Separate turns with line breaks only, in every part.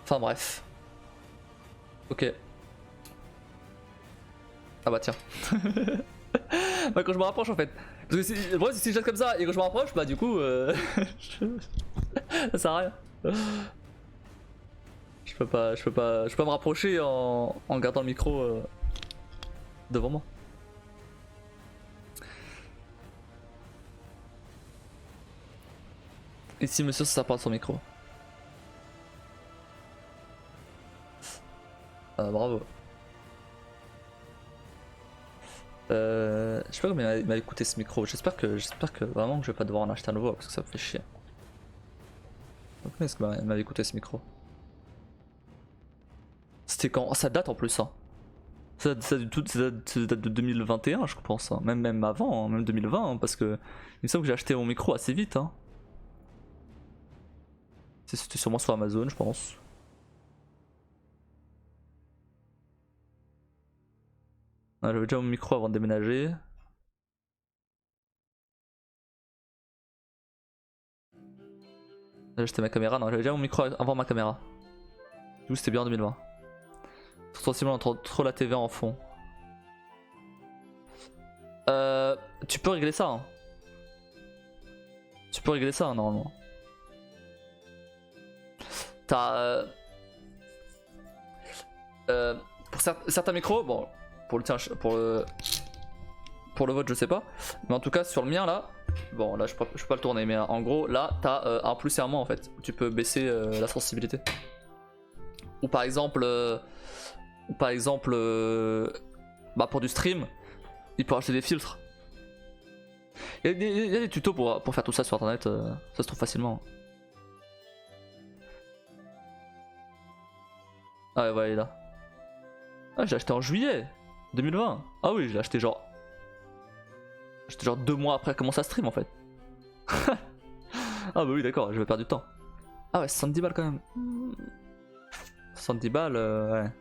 Enfin bref. Ok. Ah bah tiens. Bah quand je me rapproche en fait. Parce que le problème c'est si je jette comme ça et que je me rapproche, bah du coup ça sert à rien. Je peux pas me rapprocher en gardant le micro devant moi. Ici monsieur ça parle de son micro. Bravo. Je sais pas comment il m'a écouté ce micro. J'espère que vraiment que je vais pas devoir en acheter un nouveau parce que ça me fait chier. Donc est-ce qu'il m'a écouté ce micro? C'était quand? Ça date en plus hein. Ça date de 2021 je pense, hein. Même avant, hein, même 2020 hein, parce que il me semble que j'ai acheté mon micro assez vite hein. C'était sûrement sur Amazon je pense. Ah, j'avais déjà mon micro avant de déménager. J'ai acheté ma caméra, non j'avais déjà mon micro avant ma caméra. Du coup c'était bien en 2020. Sensiblement trop la TV en fond. Tu peux régler ça hein. Tu peux régler ça hein, normalement. T'as pour certains micros, bon pour le tien, pour le vôtre je sais pas, mais en tout cas sur le mien là, bon là je peux pas le tourner, mais en gros là t'as un plus et un moins en fait, où tu peux baisser la sensibilité. Ou par exemple, bah pour du stream, il peut acheter des filtres. Il y a des tutos pour faire tout ça sur internet, ça se trouve facilement. Ah ouais, voilà, il est là. Ah, j'ai acheté en juillet 2020. Ah oui, je l'ai acheté genre. J'étais genre 2 mois après commencer à stream en fait. Ah bah oui, d'accord, je vais perdre du temps. Ah ouais, 70 balles quand même. 70 balles, ouais.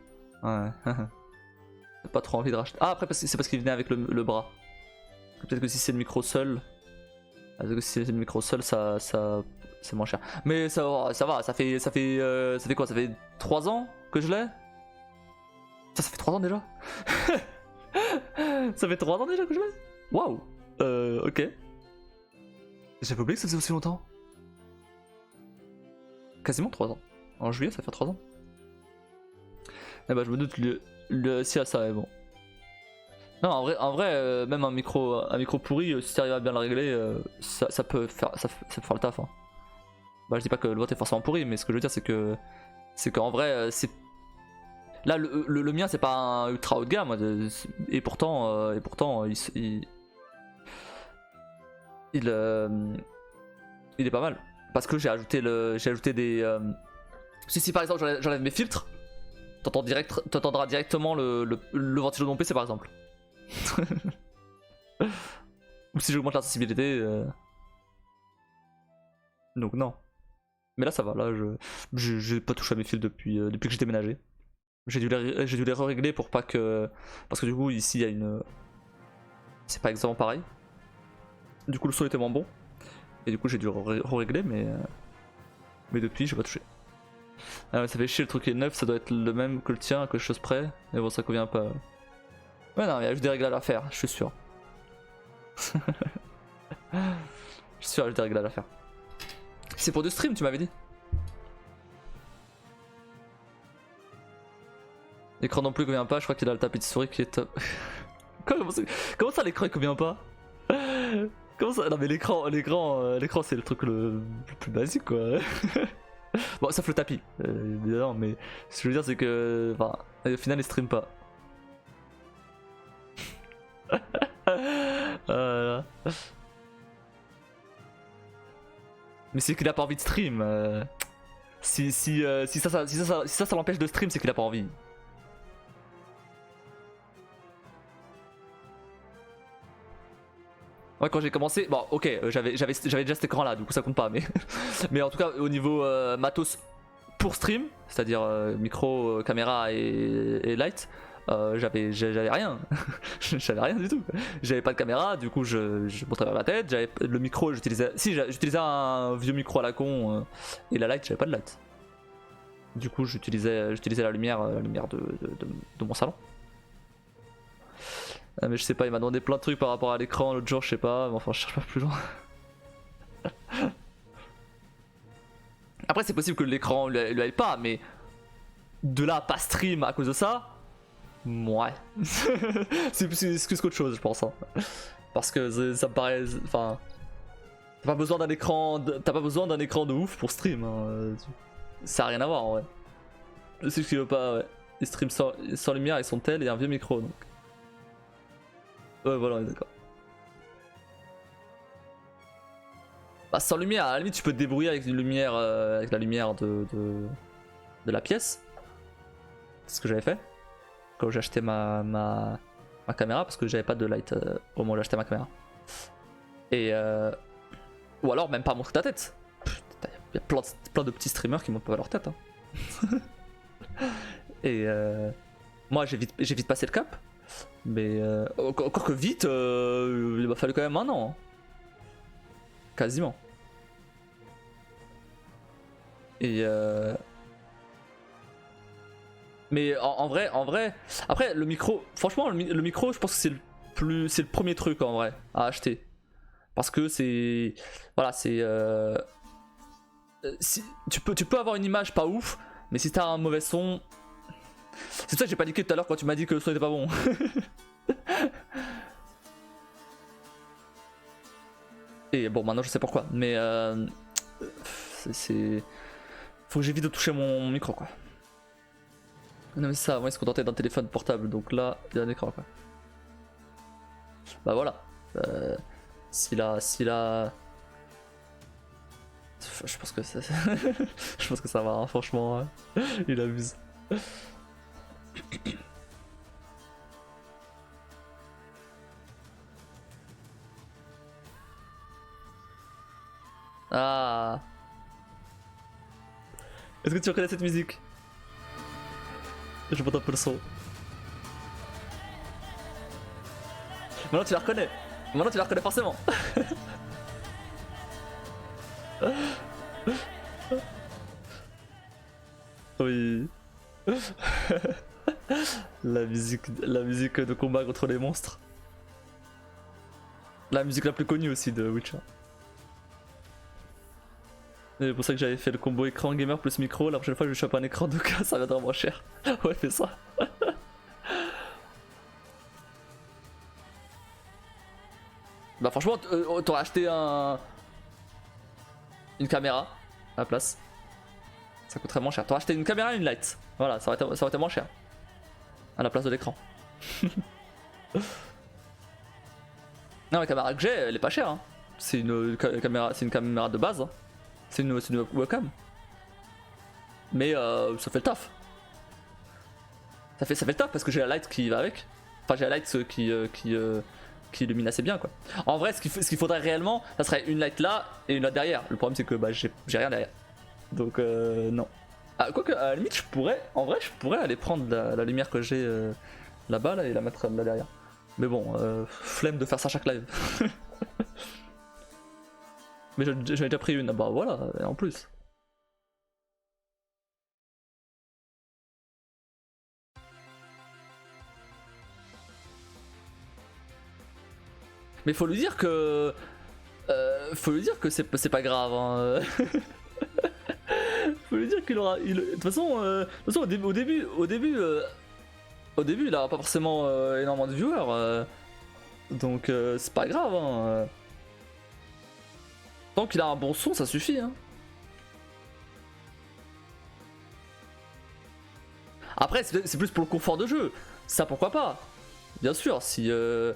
Ouais. J'ai pas trop envie de racheter. Ah, après, c'est parce qu'il venait avec le bras. Peut-être que si c'est le micro seul. Parce que si c'est le micro seul, ça c'est moins cher. Mais ça va, ça fait quoi? Ça fait 3 ans que je l'ai? Ça fait 3 ans déjà? Ça fait 3 ans déjà que je l'ai? Waouh! Ok. J'avais oublié que ça faisait aussi longtemps. Quasiment 3 ans. En juillet, ça fait 3 ans. Eh bah, je me doute si à ça est bon. Non, en vrai même un micro pourri, si tu arrives à bien le régler, ça peut faire le taf. Hein. Bah, je dis pas que le vôtre est forcément pourri, mais ce que je veux dire, c'est qu'en vrai, c'est. Là, le mien, c'est pas un ultra haut de gamme, et pourtant, il est pas mal. Parce que j'ai ajouté des. Si par exemple j'enlève mes filtres, t'entendras directement le ventilo de mon PC par exemple. Ou si j'augmente la sensibilité. Donc non. Mais là ça va, là j'ai pas touché à mes fils depuis que j'ai déménagé. J'ai dû les régler pour pas que. Parce que du coup ici il y a une. C'est pas exactement pareil. Du coup le son était moins bon. Et du coup j'ai dû régler mais depuis j'ai pas touché. Ah ouais, ça fait chier, le truc est neuf, ça doit être le même que le tien à quelque chose près. Mais bon ça convient pas. Ouais non, il y a juste des réglages à faire, je suis sûr. Je suis sûr, il y a juste des réglages à faire. C'est pour du stream, tu m'avais dit. L'écran non plus convient pas, je crois qu'il a le tapis de souris qui est top. Comment ça l'écran il convient pas? Comment ça? Non mais l'écran c'est le truc le plus basique quoi. Bon sauf le tapis, évidemment, mais ce que je veux dire c'est que. Enfin, au final il stream pas. Mais c'est qu'il a pas envie de stream. Si ça l'empêche de stream, c'est qu'il a pas envie. Ouais, quand j'ai commencé, bon, ok, j'avais déjà cet écran là, du coup ça compte pas, mais mais en tout cas au niveau matos pour stream, c'est-à-dire micro, caméra et light, j'avais rien, j'avais rien du tout. J'avais pas de caméra, du coup je montrais vers la tête, j'avais le micro, j'utilisais un vieux micro à la con et la light, j'avais pas de light. Du coup, j'utilisais la lumière, de mon salon. Mais je sais pas, il m'a demandé plein de trucs par rapport à l'écran l'autre jour, je sais pas, mais enfin, je cherche pas plus loin. Après, c'est possible que l'écran lui aille pas, mais de là à pas stream à cause de ça, ouais. c'est plus qu'autre chose, je pense. Hein. Parce que ça me paraît. Enfin. T'as pas besoin d'un écran. T'as pas besoin d'un écran de ouf pour stream. Hein. Ça a rien à voir en vrai. C'est ce qu'il veut pas, ouais. Les streams sans lumière, ils sont tels et un vieux micro donc. Ouais, voilà, on est d'accord. Bah, sans lumière, à la limite, tu peux te débrouiller avec une lumière, avec la lumière de la pièce. C'est ce que j'avais fait quand j'ai acheté ma caméra parce que j'avais pas de light au moment où j'ai acheté ma caméra. Et ou alors même pas montrer ta tête. Il y a plein de petits streamers qui montrent pas leur tête. Hein. Et moi j'ai vite passé le cap. Mais encore que vite, il m'a fallu quand même un an. Hein. Quasiment. Et mais en vrai, après le micro, franchement le micro, je pense que c'est le premier truc en vrai à acheter. Parce que c'est, voilà, c'est, tu peux avoir une image pas ouf, mais si t'as un mauvais son, c'est pour ça que j'ai paniqué tout à l'heure quand tu m'as dit que le son était pas bon. Et bon, maintenant je sais pourquoi, mais c'est, faut que j'évite de toucher mon micro quoi. Non mais ça, moi il se contentait d'un téléphone portable, donc là il y a un écran quoi. Bah voilà. S'il a, je pense que ça, je pense que ça va. Hein, franchement, il abuse. Ah. Est-ce que tu reconnais cette musique? Je monte un peu le son. Maintenant tu la reconnais. Maintenant tu la reconnais forcément. Oui. la musique de combat contre les monstres. La musique la plus connue aussi de Witcher. C'est pour ça que j'avais fait le combo écran gamer plus micro. La prochaine fois je chope un écran de cas, ça viendra moins cher. Ouais, fais ça. Bah franchement, t'aurais acheté une caméra à la place. Ça coûterait moins cher. T'aurais acheté une caméra et une light. Voilà, ça aurait été moins cher. À la place de l'écran. Non, la caméra que j'ai, elle est pas chère. Hein. C'est une caméra de base. Hein. C'est une webcam. Mais ça fait le taf. Ça fait le taf parce que j'ai la light qui va avec. Enfin, j'ai la light qui illumine assez bien quoi. En vrai, ce qu'il faudrait réellement, ça serait une light là et une light derrière. Le problème c'est que bah, j'ai rien derrière. Donc non. Ah, quoique à la limite je pourrais, en vrai je pourrais aller prendre la lumière que j'ai là-bas là, et la mettre là derrière. Mais bon, flemme de faire ça chaque live. Mais j'en ai déjà pris une, bah voilà, et en plus. Mais faut lui dire que... c'est pas grave. Hein. Faut lui dire qu'il aura... De toute façon, au début, il aura pas forcément énormément de viewers. Donc c'est pas grave. Hein. Tant qu'il a un bon son, ça suffit. Hein. Après, c'est plus pour le confort de jeu. Ça, pourquoi pas. Bien sûr, s'il veut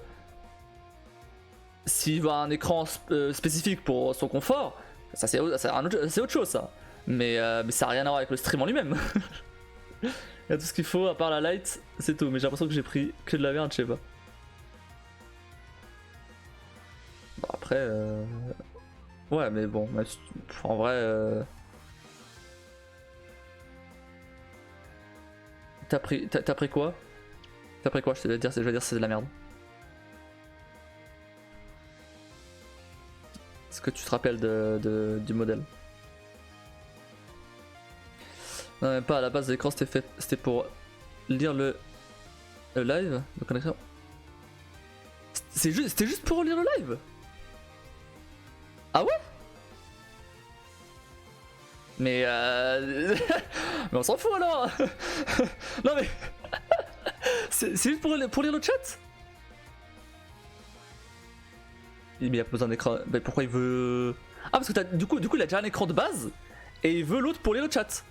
un écran spécifique pour son confort, ça c'est autre chose ça. Mais ça n'a rien à voir avec le stream en lui-même. Il y a tout ce qu'il faut à part la light, c'est tout. Mais j'ai l'impression que j'ai pris que de la merde, je sais pas. Bon, après, ouais, mais bon, en vrai, t'as pris quoi? T'as pris quoi? Je vais dire c'est de la merde. Est-ce que tu te rappelles du modèle? Non, même pas, à la base l'écran c'était pour lire le live. Donc on écran. C'était juste pour lire le live. Ah ouais? Mais mais on s'en fout alors. Non mais c'est juste pour lire le chat. Mais il a pas besoin d'écran. Mais pourquoi il veut... Ah parce que du coup il a déjà un écran de base et il veut l'autre pour lire le chat.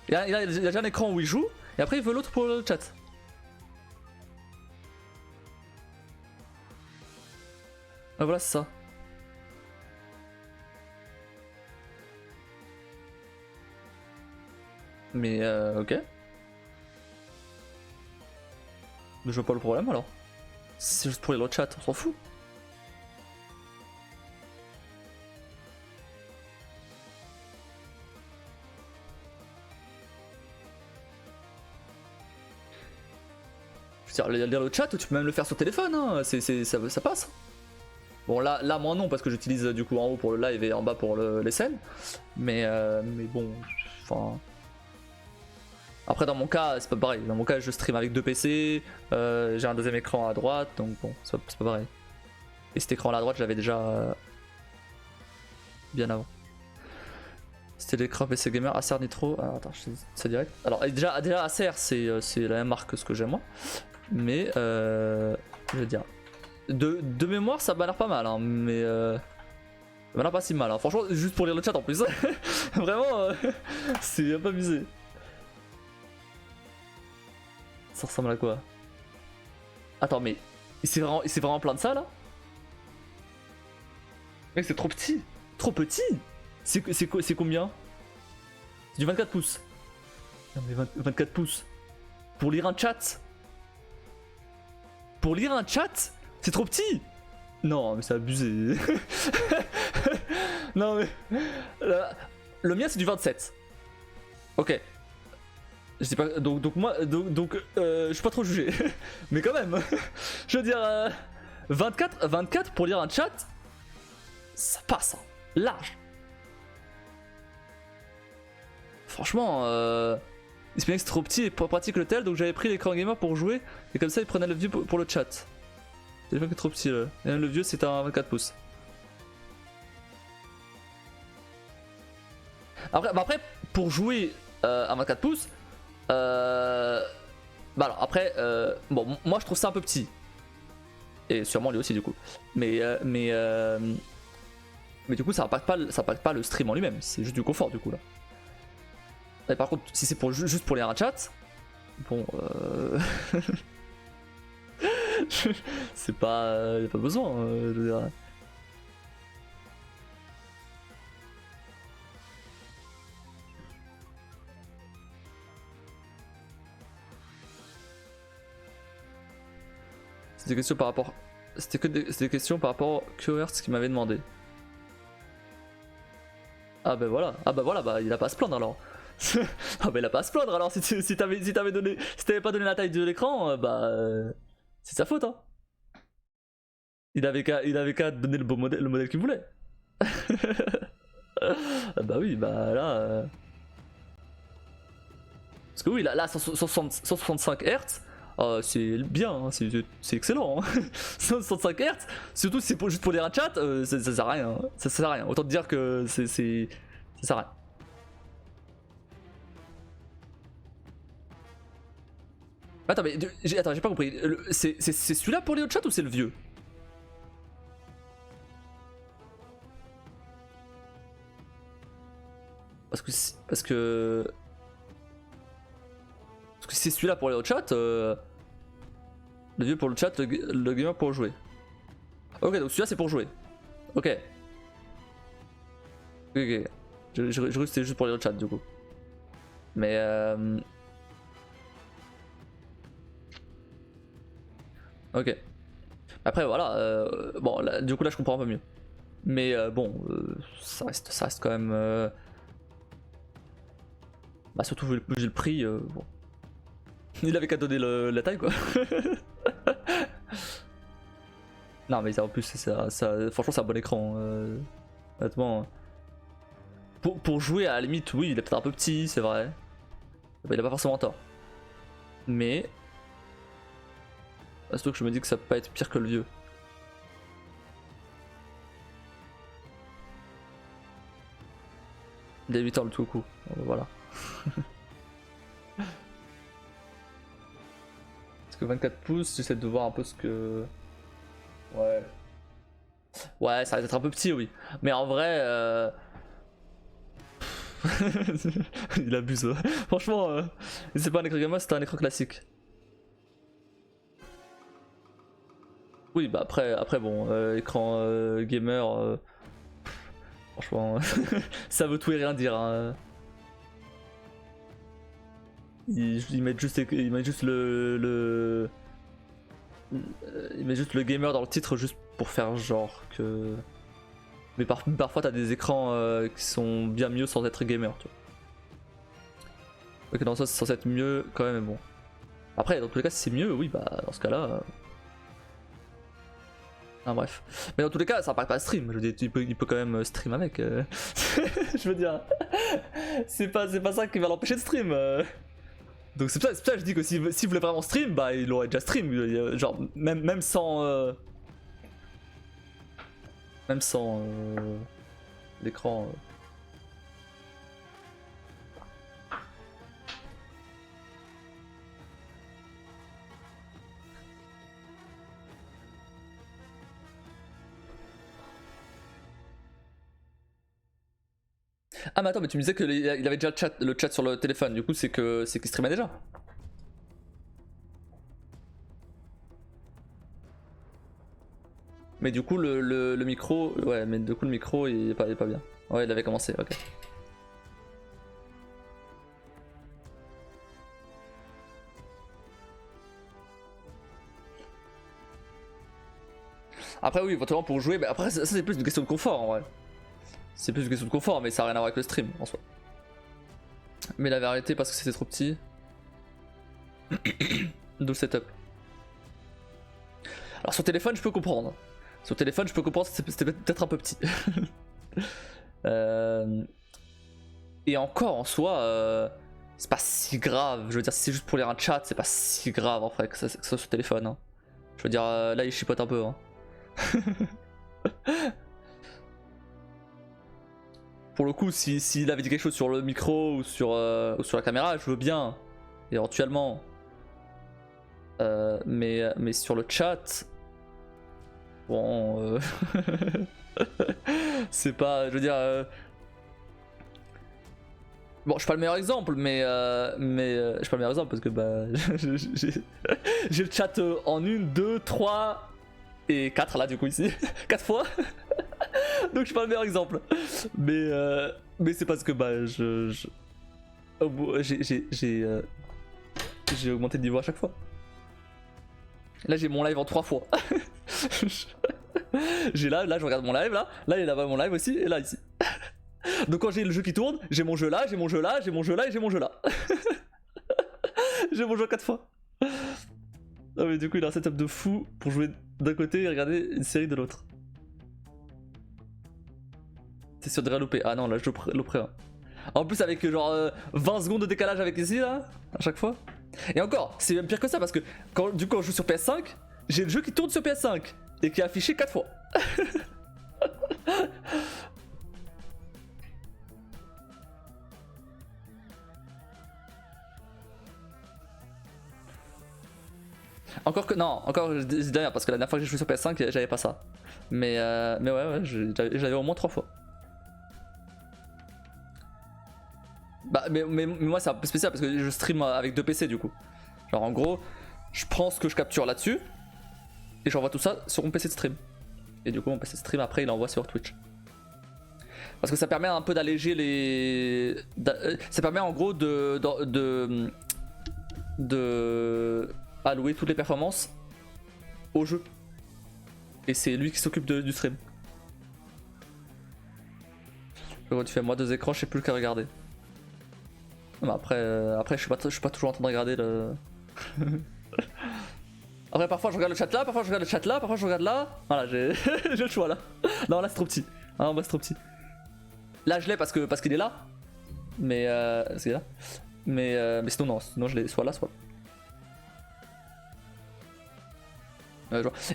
Il a déjà un écran où il joue et après il veut l'autre pour le chat. Ah voilà, c'est ça. Mais ok. Mais je vois pas le problème alors. C'est juste pour lire le chat, on s'en fout. Je veux dire, lire le chat, tu peux même le faire sur téléphone, hein. Ça passe. Bon là moi non parce que j'utilise du coup en haut pour le live et en bas pour les scènes. Mais bon, enfin... Après dans mon cas c'est pas pareil, dans mon cas je stream avec 2 PC, j'ai un deuxième écran à droite donc bon c'est pas pareil. Et cet écran là à droite je l'avais déjà bien avant. C'était l'écran PC Gamer Acer Nitro, alors attends c'est direct. Alors déjà Acer c'est la même marque que ce que j'ai moi, mais je veux dire... De mémoire ça m'a l'air pas mal hein, mais ça m'a l'air pas si mal hein. Franchement juste pour lire le chat en plus. Vraiment c'est un peu abusé. Ça ressemble à quoi? Attends mais c'est vraiment plein de ça là? Mec c'est trop petit. Trop petit. C'est combien? C'est du 24 pouces. Non mais 24 pouces. Pour lire un chat? Pour lire un chat? C'est trop petit. Non mais c'est abusé. Non mais... Le mien c'est du 27. Ok. Je sais pas, donc moi, je suis pas trop jugé. Mais quand même, je veux dire, 24 pour lire un chat, ça passe, hein, large. Franchement, il se que c'est trop petit et pas pratique le tel, donc j'avais pris l'écran gamer pour jouer, et comme ça il prenait le vieux pour le chat. C'est le trop petit là. Et même le vieux c'est un 24 pouces. Après pour jouer à 24 pouces, bah alors après, bon moi je trouve ça un peu petit. Et sûrement lui aussi du coup. Mais du coup ça impacte pas le stream en lui-même, c'est juste du confort du coup là. Et par contre si c'est pour juste pour lire un chat, bon c'est pas... y a pas besoin, je veux dire. C'était des questions par rapport... C'était des questions par rapport au QHz qui m'avait demandé. Ah bah voilà, bah il a pas à se plaindre alors. Ah bah il a pas à se plaindre alors si t'avais pas donné la taille de l'écran, bah c'est sa faute hein. Il avait qu'à donner le modèle qu'il voulait. Ah bah oui, bah là... Parce que oui, là 165 Hz, c'est bien, hein, c'est excellent. Hein. 165 Hz, surtout si c'est juste pour lire un chat, ça sert à rien. Hein. Ça sert à rien. Autant te dire que ça sert à rien. Attends, mais j'ai pas compris. C'est celui-là pour les autres chats ou c'est le vieux? Parce que c'est celui-là pour les autres chats, le vieux pour le chat, le gamer pour jouer. Ok, donc celui-là c'est pour jouer. Ok. Ok. Je crois que c'était juste pour les autres chats du coup. Mais ok. Après voilà, bon là, du coup là je comprends un peu mieux. Mais bon, ça reste quand même... Bah surtout vu le prix, bon. Il avait qu'à donner la taille quoi. Non mais ça, en plus franchement c'est un bon écran. Honnêtement. Pour jouer à la limite oui il est peut-être un peu petit c'est vrai. il a pas forcément tort. Mais surtout que je me dis que ça peut pas être pire que le vieux. Il a 8 ans le tout coup, voilà. Parce que 24 pouces, j'essaie de voir un peu ce que... Ouais. Ouais, ça va être un peu petit, oui. Mais en vrai... Il abuse. Franchement, c'est pas un écran gamer, c'est un écran classique. Oui, bah après bon, écran gamer... franchement, ça veut tout et rien dire. Hein. Ils mettent juste le ils mettent juste le gamer dans le titre juste pour faire genre que. Mais parfois t'as des écrans qui sont bien mieux sans être gamer, tu vois. Ok, dans ça c'est censé être mieux quand même, mais bon. Après, dans tous les cas, si c'est mieux, oui, bah dans ce cas-là. Ah, bref. Mais dans tous les cas, ça apparaît pas stream. Je veux dire, il peut quand même stream avec. Je veux dire, c'est pas ça qui va l'empêcher de stream. Donc c'est pour ça que je dis que s'il voulait vraiment stream, bah il aurait déjà stream. Genre, même sans. Même sans l'écran. Ah mais attends, mais tu me disais qu'il avait déjà le chat sur le téléphone, du coup c'est qu'il streamait déjà. Mais du coup le micro, ouais, mais du coup le micro il est pas bien. Ouais, il avait commencé, ok. Après oui, éventuellement pour jouer, mais après ça c'est plus une question de confort en vrai. C'est plus une question de confort, mais ça n'a rien à voir avec le stream en soi. Mais il avait arrêté parce que c'était trop petit. D'où le setup. Alors sur téléphone je peux comprendre. Sur téléphone je peux comprendre que c'était peut-être un peu petit. Et encore en soi, c'est pas si grave. Je veux dire, si c'est juste pour lire un chat, c'est pas si grave en fait que ça soit sur téléphone. Hein. Je veux dire, là il chipote un peu. Hein. Pour le coup, s'il avait dit quelque chose sur le micro ou sur la caméra, je veux bien, éventuellement. Mais sur le chat, bon, c'est pas, je veux dire, bon, je suis pas le meilleur exemple, mais je suis pas le meilleur exemple parce que bah, j'ai le chat en 1, 2, 3 et 4 là du coup ici, 4 fois. Donc je suis pas le meilleur exemple. Mais c'est parce que bah j'ai augmenté de niveau à chaque fois. Là j'ai mon live en 3 fois. J'ai là je regarde mon live là il est là-bas mon live aussi et là ici. Donc quand j'ai le jeu qui tourne, j'ai mon jeu là, j'ai mon jeu là, j'ai mon jeu là et j'ai mon jeu là. J'ai mon jeu 4 fois. Ah mais du coup il a un setup de fou pour jouer d'un côté et regarder une série de l'autre. C'est sûr de relouper. Ah non là je louperai. Hein. En plus avec genre 20 secondes de décalage avec ici là, à chaque fois. Et encore, c'est même pire que ça parce que quand je joue sur PS5, j'ai le jeu qui tourne sur PS5 et qui est affiché 4 fois. Encore que non, encore d'ailleurs parce que la dernière fois que j'ai joué sur PS5 j'avais pas ça. Mais ouais j'avais au moins 3 fois. Bah mais moi c'est un peu spécial parce que je stream avec 2 PC du coup. Genre en gros, je prends ce que je capture là-dessus et j'envoie tout ça sur mon PC de stream. Et du coup mon PC de stream après il envoie sur Twitch. Parce que ça permet un peu d'alléger les... Ça permet en gros de allouer toutes les performances au jeu. Et c'est lui qui s'occupe du stream. Quand tu fais moi 2 écrans, je sais plus lequel regarder. Mais après je suis pas toujours en train de regarder le... Après parfois je regarde le chat là, parfois je regarde le chat là, parfois je regarde là. Voilà j'ai le choix là. Non là c'est trop petit. Ah bah c'est trop petit. Là je l'ai parce qu'il est là. Mais c'est là. Mais sinon, non, sinon je l'ai soit là, soit là.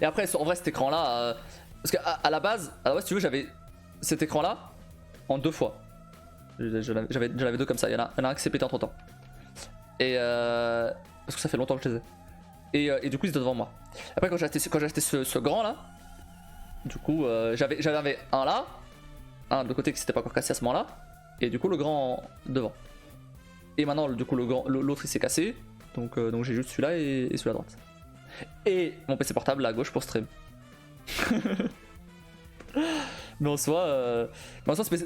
Et après, en vrai, cet écran là, parce qu'à à la base, si tu veux, j'avais cet écran là en 2 fois. J'avais deux comme ça, il y en a un qui s'est pété entre temps. Et parce que ça fait longtemps que je les ai. Et du coup, ils étaient devant moi. Après, quand j'ai acheté ce grand là, du coup, j'avais un là, un de côté qui s'était pas encore cassé à ce moment là, et du coup, le grand devant. Et maintenant, du coup, l'autre il s'est cassé, donc j'ai juste celui-là et celui à droite. Et mon PC portable à gauche pour stream. Mais en soi,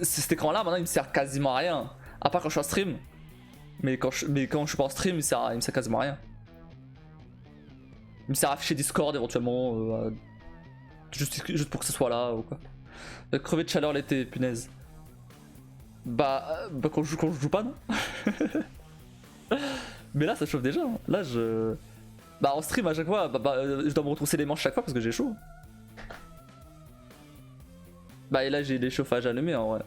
cet écran là maintenant il me sert quasiment à rien. À part quand je suis en stream. Mais quand je suis pas en stream, il me sert quasiment à rien. Il me sert à afficher Discord éventuellement. Juste pour que ce soit là ou quoi. Crever de chaleur l'été, punaise. Bah quand je joue pas, non. Mais là ça chauffe déjà. Hein. Là je. Bah en stream à chaque fois, je dois me retrousser les manches chaque fois parce que j'ai chaud. Bah et là j'ai les chauffages allumés en vrai.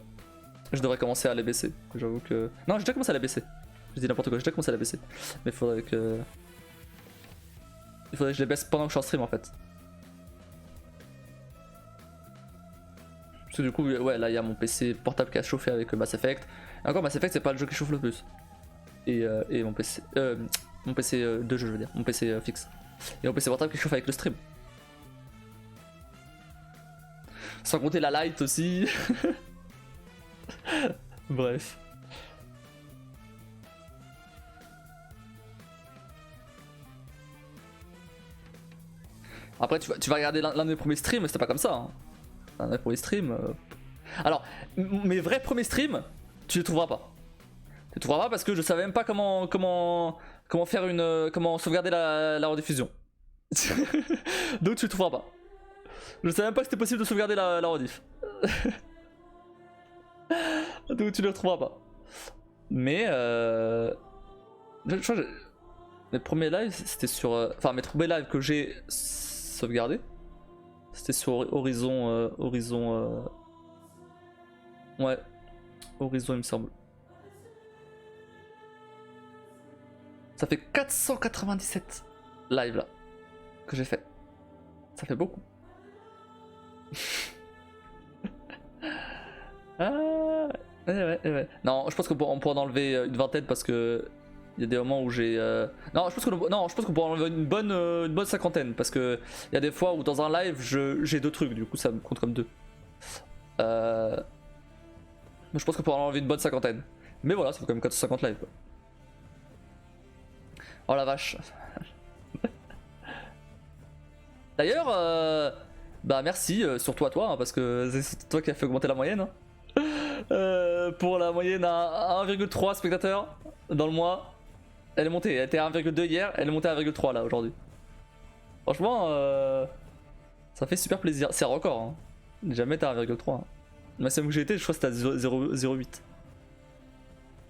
Je devrais commencer à les baisser. J'avoue que. Non, j'ai déjà commencé à les baisser. Je dis n'importe quoi, j'ai déjà commencé à les baisser. Mais il faudrait que je les baisse pendant que je suis en stream en fait. Parce que du coup, ouais, là il y a mon PC portable qui a chauffé avec Mass Effect. Et encore, Mass Effect c'est pas le jeu qui chauffe le plus. Et mon PC. Mon PC de jeu, je veux dire. Mon PC fixe. Et mon PC portable qui chauffe avec le stream. Sans compter la light aussi. Bref. Après, tu vas regarder l'un des premiers streams, c'était pas comme ça. Hein. L'un des premiers streams. Alors, mes vrais premiers streams, tu les trouveras pas. Tu les trouveras pas parce que je savais même pas comment faire comment sauvegarder la rediffusion. Donc tu les trouveras pas. Je savais même pas que c'était possible de sauvegarder la rediff. Donc tu les retrouveras pas. Mais je crois que mes premiers lives c'était sur. Enfin mes premiers lives que j'ai sauvegardé. C'était sur Horizon. Ouais. Horizon il me semble. Ça fait 497 lives là que j'ai fait. Ça fait beaucoup. Ah ouais. Non, je pense qu'on pourra en enlever une vingtaine parce que il y a des moments où j'ai. Non, je pense qu'on pourra enlever une bonne cinquantaine parce que il y a des fois où dans un live j'ai 2 trucs, du coup ça me compte comme 2. Donc je pense qu'on pourra enlever une bonne cinquantaine. Mais voilà, ça fait quand même 450 lives. Quoi. Oh la vache. D'ailleurs, bah merci, surtout à toi, hein, parce que c'est toi qui as fait augmenter la moyenne. Hein. Pour la moyenne à 1,3 spectateurs dans le mois. Elle est montée, elle était à 1,2 hier, elle est montée à 1,3 là aujourd'hui. Franchement, ça fait super plaisir. C'est un record, hein. Jamais été à 1,3. Hein. Le maximum que j'ai été, je crois que c'était à 0,08.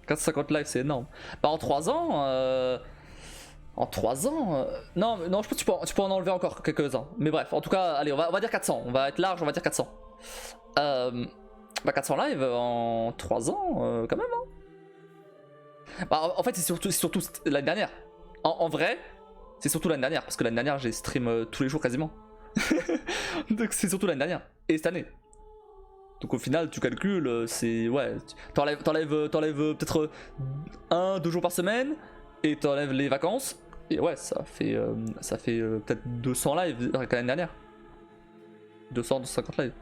450 lives, c'est énorme. Bah en 3 ans. En 3 ans non, je pense que tu peux en enlever encore quelques-uns. Mais bref, en tout cas, allez, on va dire 400. On va être large, on va dire 400. Bah 400 live en 3 ans, quand même. Hein. Bah, en fait, c'est surtout l'année dernière. En vrai, c'est surtout l'année dernière. Parce que l'année dernière, j'ai stream tous les jours quasiment. Donc c'est surtout l'année dernière. Et cette année. Donc au final, tu calcules, c'est. Ouais. T'enlèves peut-être 1-2 jours par semaine. Et t'enlèves les vacances. Et ouais, ça fait peut-être 200 lives avec l'année dernière. 250 lives.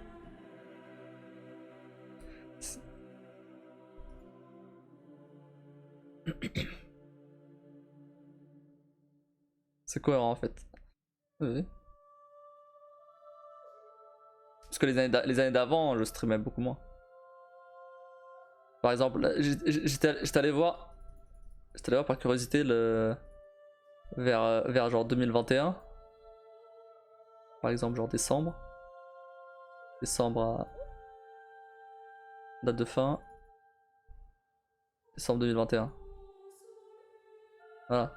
C'est cohérent en fait. Oui. Parce que les années d'avant, je streamais beaucoup moins. Par exemple, j'étais allé voir par curiosité vers genre 2021. Par exemple, genre décembre. Décembre à date de fin. Décembre 2021. Voilà.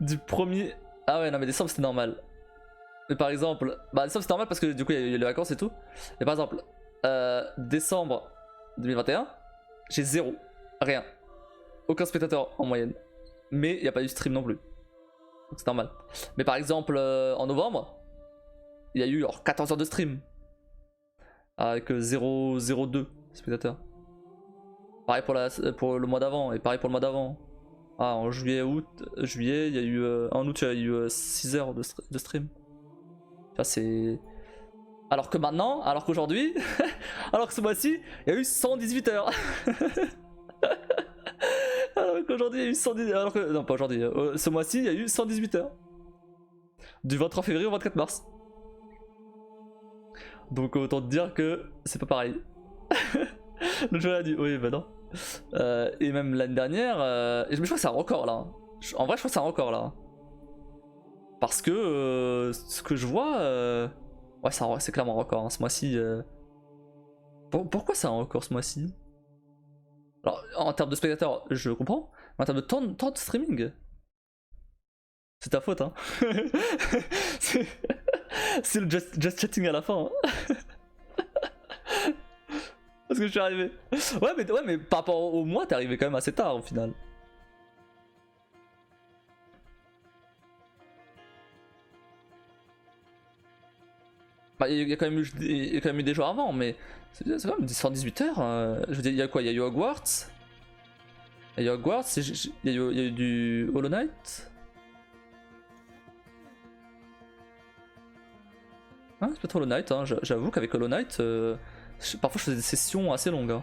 Du premier. Ah ouais, non, mais décembre c'était normal. Mais par exemple, bah décembre c'est normal parce que du coup il y a eu les vacances et tout. Mais par exemple, décembre 2021, j'ai 0. Rien. aucun spectateur en moyenne. Mais il n'y a pas eu stream non plus. Donc c'est normal. Mais par exemple, en novembre, il y a eu 14 heures de stream. Avec 0,02 spectateurs. Pareil pour le mois d'avant, et pareil pour le mois d'avant. Ah, en juillet, juillet, il y a eu. En août, il y a eu 6 heures de stream. Enfin, c'est. Alors que maintenant, alors qu'aujourd'hui, alors que ce mois-ci, il y a eu 118 heures. Alors qu'aujourd'hui, il y a eu 118 heures. Non, pas aujourd'hui. Ce mois-ci, il y a eu 118 heures. Du 23 février au 24 mars. Donc autant te dire que c'est pas pareil. Le jeu a dit oui, bah non. Et même l'année dernière, je crois que c'est un record là. En vrai, je crois que c'est un record là. Parce que ce que je vois, ouais, c'est clairement un record hein, ce mois-ci. Pourquoi c'est un record ce mois-ci? Alors, en termes de spectateurs, je comprends, mais en termes de temps de streaming, c'est ta faute, hein. C'est le just chatting à la fin. Hein. Parce que je suis arrivé. Ouais, mais par rapport au mois, t'es arrivé quand même assez tard au final. Bah, il y a quand même eu des jours avant, mais c'est quand même 118 heures. Je veux dire, il y a quoi? Il y a eu Hogwarts. Il y a eu Hogwarts, il y a eu du Hollow Knight. Ah, c'est pas trop Hollow Knight, hein. J'avoue qu'avec Hollow Knight, parfois je faisais des sessions assez longues. Hein.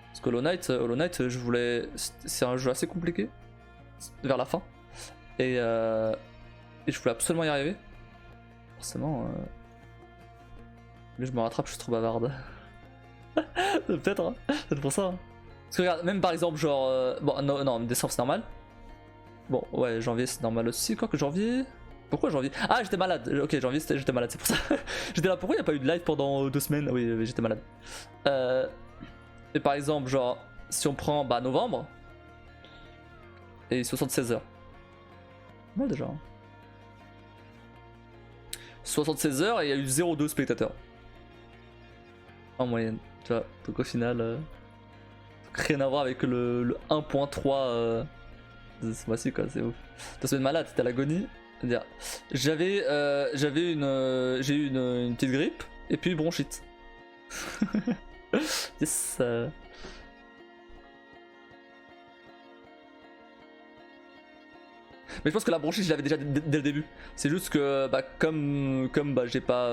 Parce que Hollow Knight, je voulais. C'est un jeu assez compliqué vers la fin. Et je voulais absolument y arriver. Forcément. Mais je me rattrape, je suis trop bavarde. Peut-être, hein. C'est pour ça. Hein. Parce que regarde, même par exemple, genre. Bon, non, décembre c'est normal. Bon, ouais, janvier c'est normal aussi. Quoi que janvier. Pourquoi janvier? Ah, j'étais malade. Ok, janvier j'étais malade, c'est pour ça. J'étais là, pourquoi il n'y a pas eu de live pendant 2 semaines? Oui, j'étais malade. Et par exemple, genre, si on prend novembre et 76 heures. Ouais, déjà. Hein. 76 heures et il y a eu 0,2 spectateurs. En moyenne, tu vois. Donc au final, rien à voir avec le 1.3 de ce mois-ci, quoi. C'est ouf. T'as semaine malade, t'es à l'agonie. J'ai eu une petite grippe et puis bronchite. Yes. Mais je pense que la bronchite je l'avais déjà dès le début. C'est juste que comme j'ai pas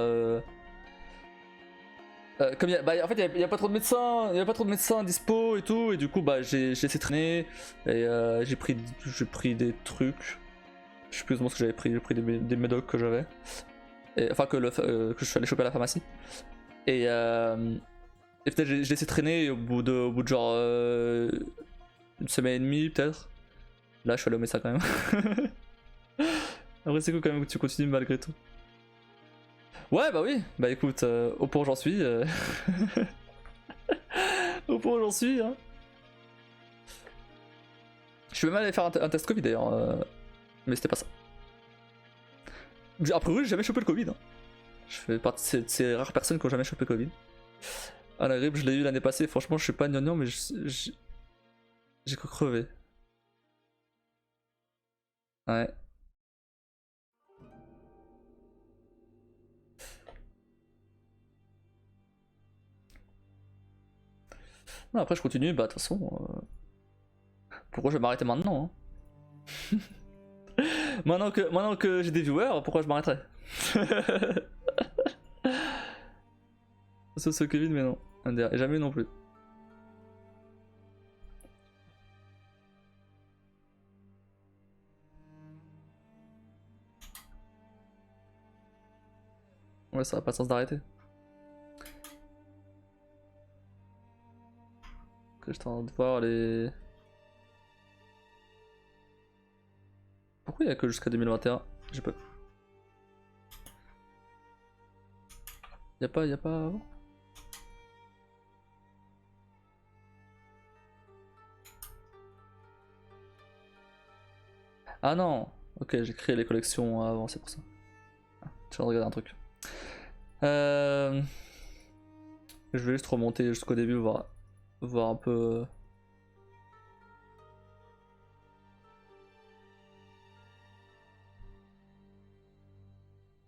comme en fait il y a pas trop de médecins, dispo et tout et du coup j'ai laissé traîner et j'ai pris des trucs. Je sais plus exactement ce que j'avais pris, j'ai pris des médocs que j'avais. Enfin que je suis allé choper à la pharmacie. Et peut-être j'ai laissé traîner et au bout de genre une semaine et demie peut-être. Là je suis allé au médecin quand même. Après c'est cool quand même que tu continues malgré tout. Ouais bah oui, bah écoute, au point où j'en suis. Au point où j'en suis hein. Je suis même allé faire un test Covid d'ailleurs, mais c'était pas ça. A priori j'ai jamais chopé le Covid. Hein. Je fais partie de ces rares personnes qui ont jamais chopé le Covid. Ah la grippe je l'ai eu l'année passée, franchement je suis pas gnangnan mais j'ai crevé. Ouais. Non, après je continue, bah de toute façon. Pourquoi je vais m'arrêter maintenant hein. Maintenant que j'ai des viewers, pourquoi je m'arrêterais? Sauf ce Kevin, mais non. Et jamais non plus. Ouais, ça n'a pas de sens d'arrêter. Que je t'en de voir les. Pourquoi il y a que jusqu'à 2021? J'ai pas. Y'a pas avant? Ah non! Ok, j'ai créé les collections avant, c'est pour ça. Je viens de regarder un truc. Je vais juste remonter jusqu'au début, voir un peu.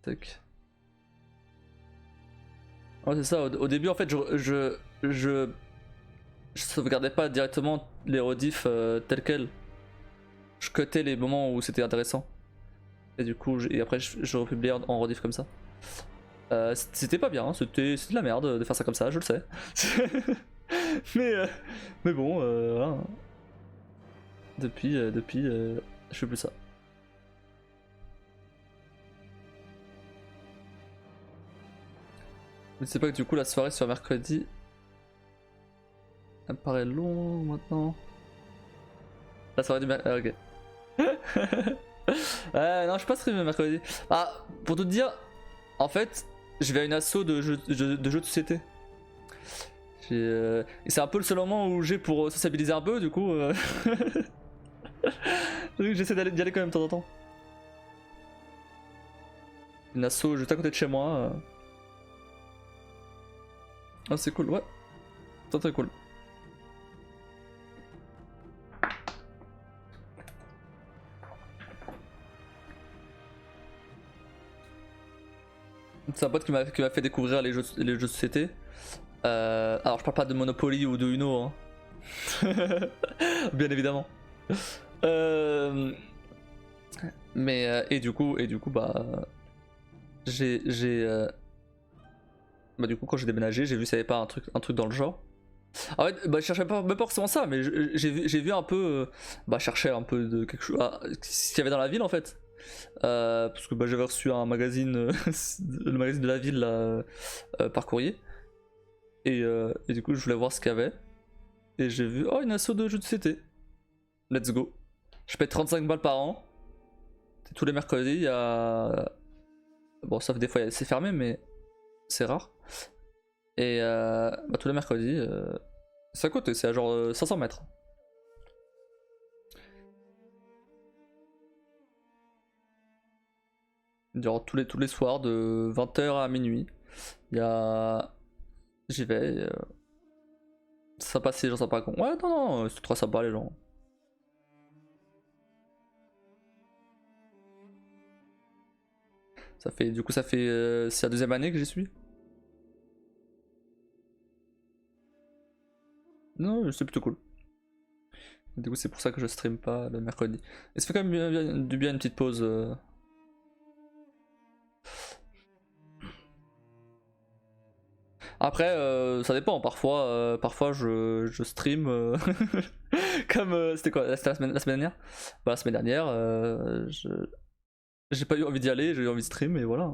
Tac. Ouais, c'est ça, au début en fait je sauvegardais pas directement les rediffs tels quels. Je cutais les moments où c'était intéressant. Et du coup, et après je republiais en rediff comme ça. C'était pas bien, c'était de la merde de faire ça comme ça, je le sais. mais, mais bon, voilà. Depuis, je fais plus ça. Mais c'est pas que du coup la soirée sur mercredi elle me paraît long maintenant. La soirée du mercredi. Ok. Non, je suis pas stream le mercredi. Ah, pour tout te dire, en fait, je vais à une asso de jeux de société. Et c'est un peu le seul moment où j'ai pour sociabiliser un peu, du coup. J'essaie d'y aller quand même de temps en temps. Une asso juste à côté de chez moi. Ah, c'est cool, ouais. C'est très cool. C'est un pote qui m'a fait découvrir les jeux de société. Alors je parle pas de Monopoly ou de Uno, hein. Bien évidemment. Mais et du coup bah j'ai bah du coup quand j'ai déménagé j'ai vu s'il y avait pas un truc dans le genre. En fait bah je cherchais pas même pas forcément ça mais j'ai vu un peu bah chercher un peu de quelque chose ce qu'il y avait dans la ville en fait. Parce que bah, j'avais reçu un magazine le magazine de la ville là, par courrier et du coup je voulais voir ce qu'il y avait et j'ai vu oh une asso de jeux de société. Let's go. Je paie 35 balles par an. Tous les mercredis, il y a. Bon, sauf des fois, c'est fermé, mais c'est rare. Et bah, tous les mercredis, c'est à côté, c'est à genre 500 mètres. Genre tous les soirs de 20h à minuit. Il y a. J'y vais. Ça passe, les gens sont pas cons. Ouais, non, c'est trop sympa les gens. Du coup, ça fait. C'est la deuxième année que j'y suis. Non, c'est plutôt cool. Du coup, c'est pour ça que je stream pas le mercredi. Et ça fait quand même du bien une petite pause. Après, ça dépend. Parfois je stream. Comme c'était quoi? C'était la semaine dernière? Bah, la semaine dernière, j'ai pas eu envie d'y aller, j'ai eu envie de stream et voilà.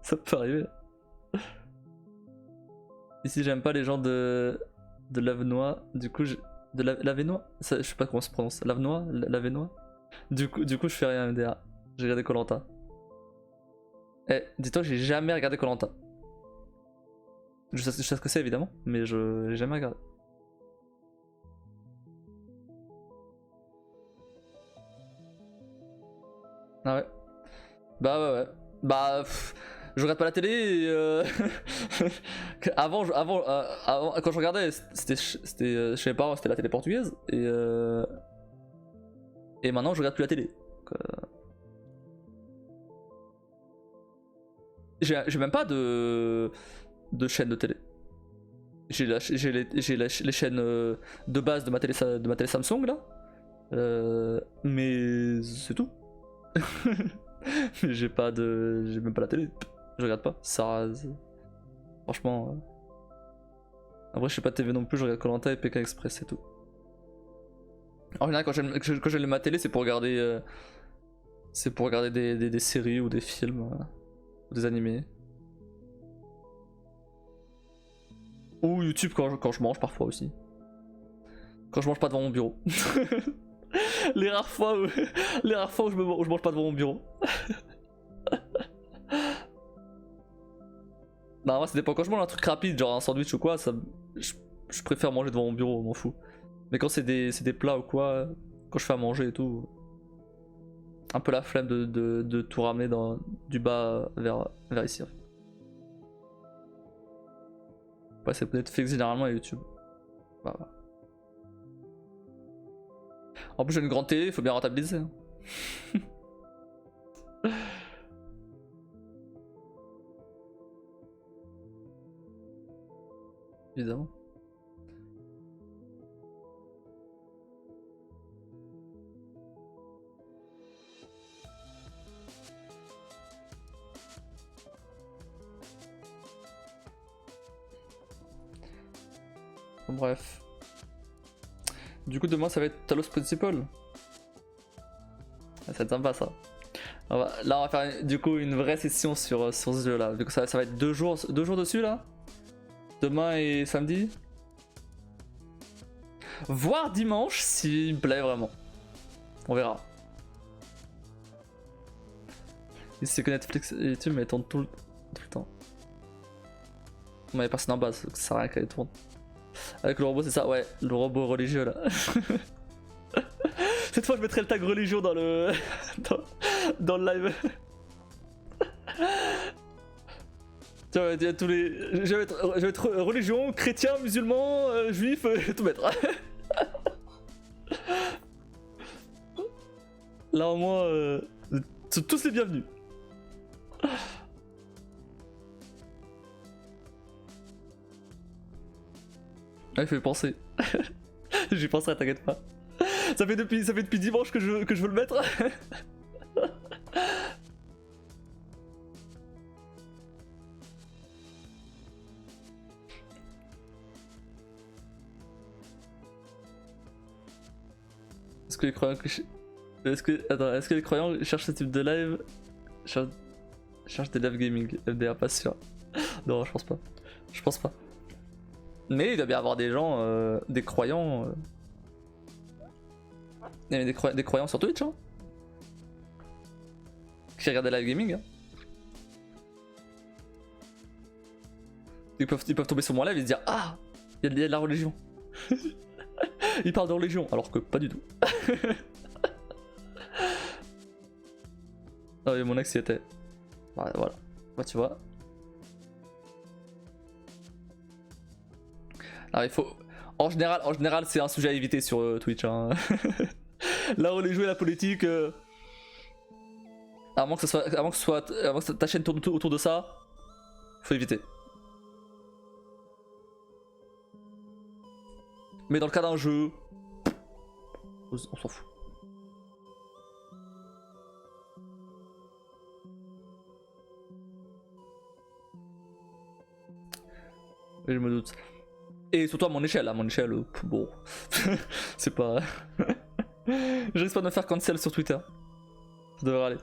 Ça peut arriver. Ici, j'aime pas les gens de Lavenois. Du coup, de Lavenois? Je sais pas comment ça se prononce. Lavenois? Lavenois? Du coup, je fais rien MDA. J'ai regardé Colanta. Eh, dis-toi que j'ai jamais regardé Colanta. Je sais ce que c'est évidemment, mais je l'ai jamais regardé. Ah ouais. Bah ouais ouais. Bah je regarde pas la télé et avant, quand je regardais c'était chez mes parents, c'était la télé portugaise et maintenant je regarde plus la télé. J'ai même pas de chaîne de télé. J'ai les chaînes de base de ma télé Samsung là. Mais c'est tout. J'ai même pas la télé. Je regarde pas. Ça. Franchement. Après, je sais pas TV non plus, je regarde Colanta et Pékin Express, c'est tout. En général, quand j'allume ma télé, c'est pour regarder. C'est pour regarder des séries ou des films. Ou des animés. Ou YouTube quand je mange parfois aussi. Quand je mange pas devant mon bureau. les rares fois où, les rares fois où je mange pas devant mon bureau. Bah moi ça dépend, quand je mange un truc rapide genre un sandwich ou quoi, je préfère manger devant mon bureau, m'en fous. Mais quand c'est des plats ou quoi, quand je fais à manger et tout, un peu la flemme de tout ramener du bas vers ici. Ouais, c'est Netflix généralement et YouTube. Bah, ouais. En plus j'ai une grande télé, il faut bien rentabiliser. Hein. évidemment. Bref. Du coup, demain, ça va être Talos Principle. Ça va être sympa ça. Là, on va faire du coup une vraie session sur ce jeu là. Du coup, ça va être 2 jours dessus là. Demain et samedi. Voire dimanche s'il me plaît vraiment. On verra. Et c'est que Netflix et YouTube, mais elles tournent tout le temps. On m'avait personne en base, ça sert à rien qu'elle tourne. Avec le robot, c'est ça, ouais, le robot religieux là. Cette fois, je mettrai le tag religion dans le. dans le live. Tiens, il y a tous les. Je vais être religion, chrétien, musulman, juif, je vais tout mettre. Là au moins, sont tous les bienvenus. Ouais, il faut y penser. J'y penserai, t'inquiète pas. Ça fait depuis dimanche que je veux le mettre. Est-ce que les croyants est-ce que les croyants cherchent ce type de live? Cherchent des live gaming, MDR, pas sûr. Non, je pense pas. Je pense pas. Mais il doit bien y avoir des gens, des croyants. Il y a des croyants sur Twitch, hein, qui regardent des live gaming. Hein. Ils peuvent tomber sur mon live et se dire ah, il y a de la religion. Ils parlent de religion, alors que pas du tout. Ah oui, mon ex y était. Bah, voilà. Bah, tu vois. Alors il faut. En général, c'est un sujet à éviter sur Twitch. Hein. La religion et la politique. Avant que ta chaîne tourne autour de ça, faut éviter. Mais dans le cas d'un jeu, on s'en fout. Et je me doute. Et surtout à mon échelle, bon, c'est pas... Je risque pas de me faire cancel sur Twitter. Ça devrait aller.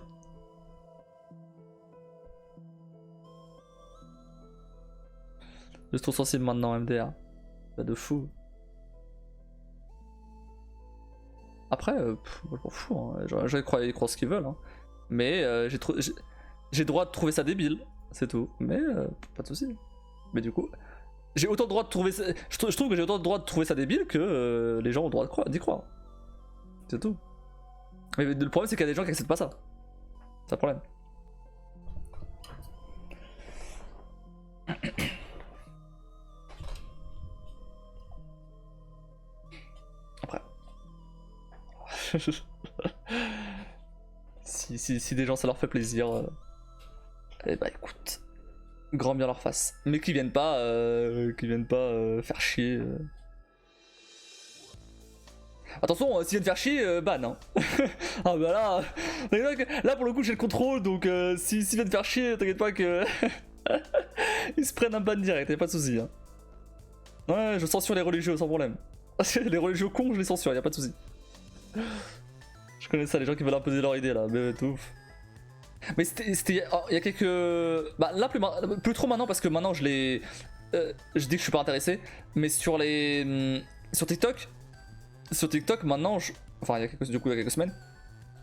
Je suis trop sensible maintenant, MDR. Pas de fou. Après, moi je m'en fous, hein. Ils croient ce qu'ils veulent. Hein. Mais j'ai droit de trouver ça débile, c'est tout. Mais pas de soucis. Mais du coup, j'ai autant de droit de trouver ça... Je trouve que j'ai autant de droit de trouver ça débile que les gens ont le droit d'y croire. C'est tout. Mais le problème c'est qu'il y a des gens qui acceptent pas ça. C'est un problème. Après. si des gens ça leur fait plaisir, eh bah écoute, grand bien leur face. Mais qu'ils viennent pas, faire chier. Attention, s'ils viennent faire chier, ban. Hein. Ah bah là pour le coup j'ai le contrôle, donc s'ils viennent faire chier, t'inquiète pas que ils se prennent un ban direct, y'a pas de soucis. Hein. Ouais, je censure les religieux sans problème. Les religieux cons, je les censure, y'a pas de soucis. Je connais ça, les gens qui veulent imposer leur idée là, mais tout ouf. Mais c'était il y a quelques... Bah là plus trop maintenant parce que maintenant je les... je dis que je suis pas intéressé, mais sur les... Sur TikTok maintenant, enfin il y a quelques semaines,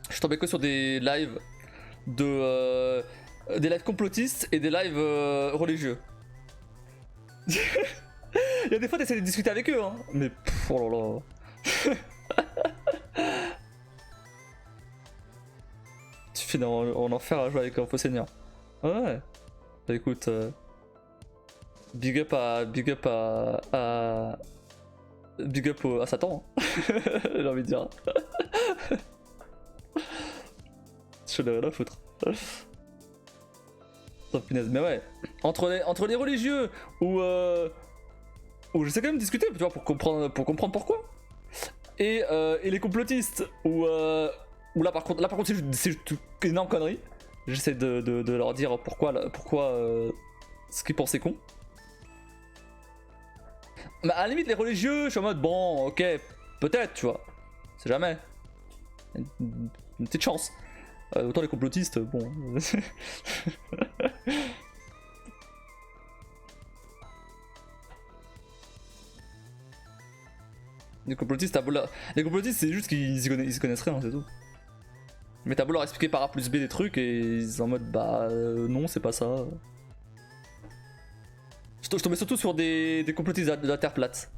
je suis tombé que sur des lives de... des lives complotistes et des lives religieux. Il y a des fois t'essaies de discuter avec eux, hein, mais pff, oh là là. Tu finis en enfer à jouer avec un faux seigneur. Ouais. Bah écoute, big up à Satan. Hein. J'ai envie de dire. Je n'ai rien à foutre. Oh, punaise, mais ouais. Entre les religieux ou où je sais quand même discuter, tu vois, pour comprendre pourquoi. Et les complotistes, où là par contre c'est juste une énorme connerie. J'essaie de leur dire pourquoi ce qu'ils pensaient con. Mais à la limite les religieux, je suis en mode bon ok, peut-être tu vois, c'est jamais. Une petite chance. Autant les complotistes, bon. Les complotistes, les complotistes, c'est juste qu'ils y connaissent rien, c'est tout. Mais t'as beau leur expliquer par A plus B des trucs et ils sont en mode bah non, c'est pas ça. Je tombais surtout sur des complotistes de la Terre plate.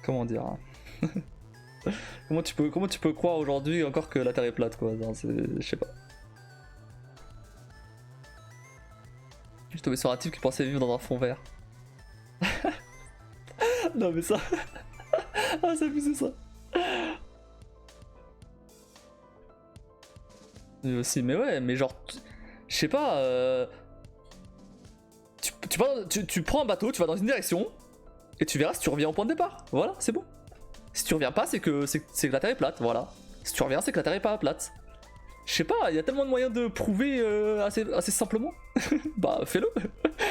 Comment dire hein. comment tu peux croire aujourd'hui encore que la Terre est plate quoi. Je sais pas. Je suis tombé sur un type qui pensait vivre dans un fond vert. Non mais ça. Ah c'est abusé ça. Lui aussi, mais ouais, mais genre, je sais pas. Tu prends un bateau, tu vas dans une direction et tu verras si tu reviens au point de départ. Voilà, c'est bon. Si tu reviens pas, c'est que la Terre est plate. Voilà. Si tu reviens, c'est que la Terre est pas plate. Je sais pas, il y a tellement de moyens de prouver assez simplement. Bah fais-le.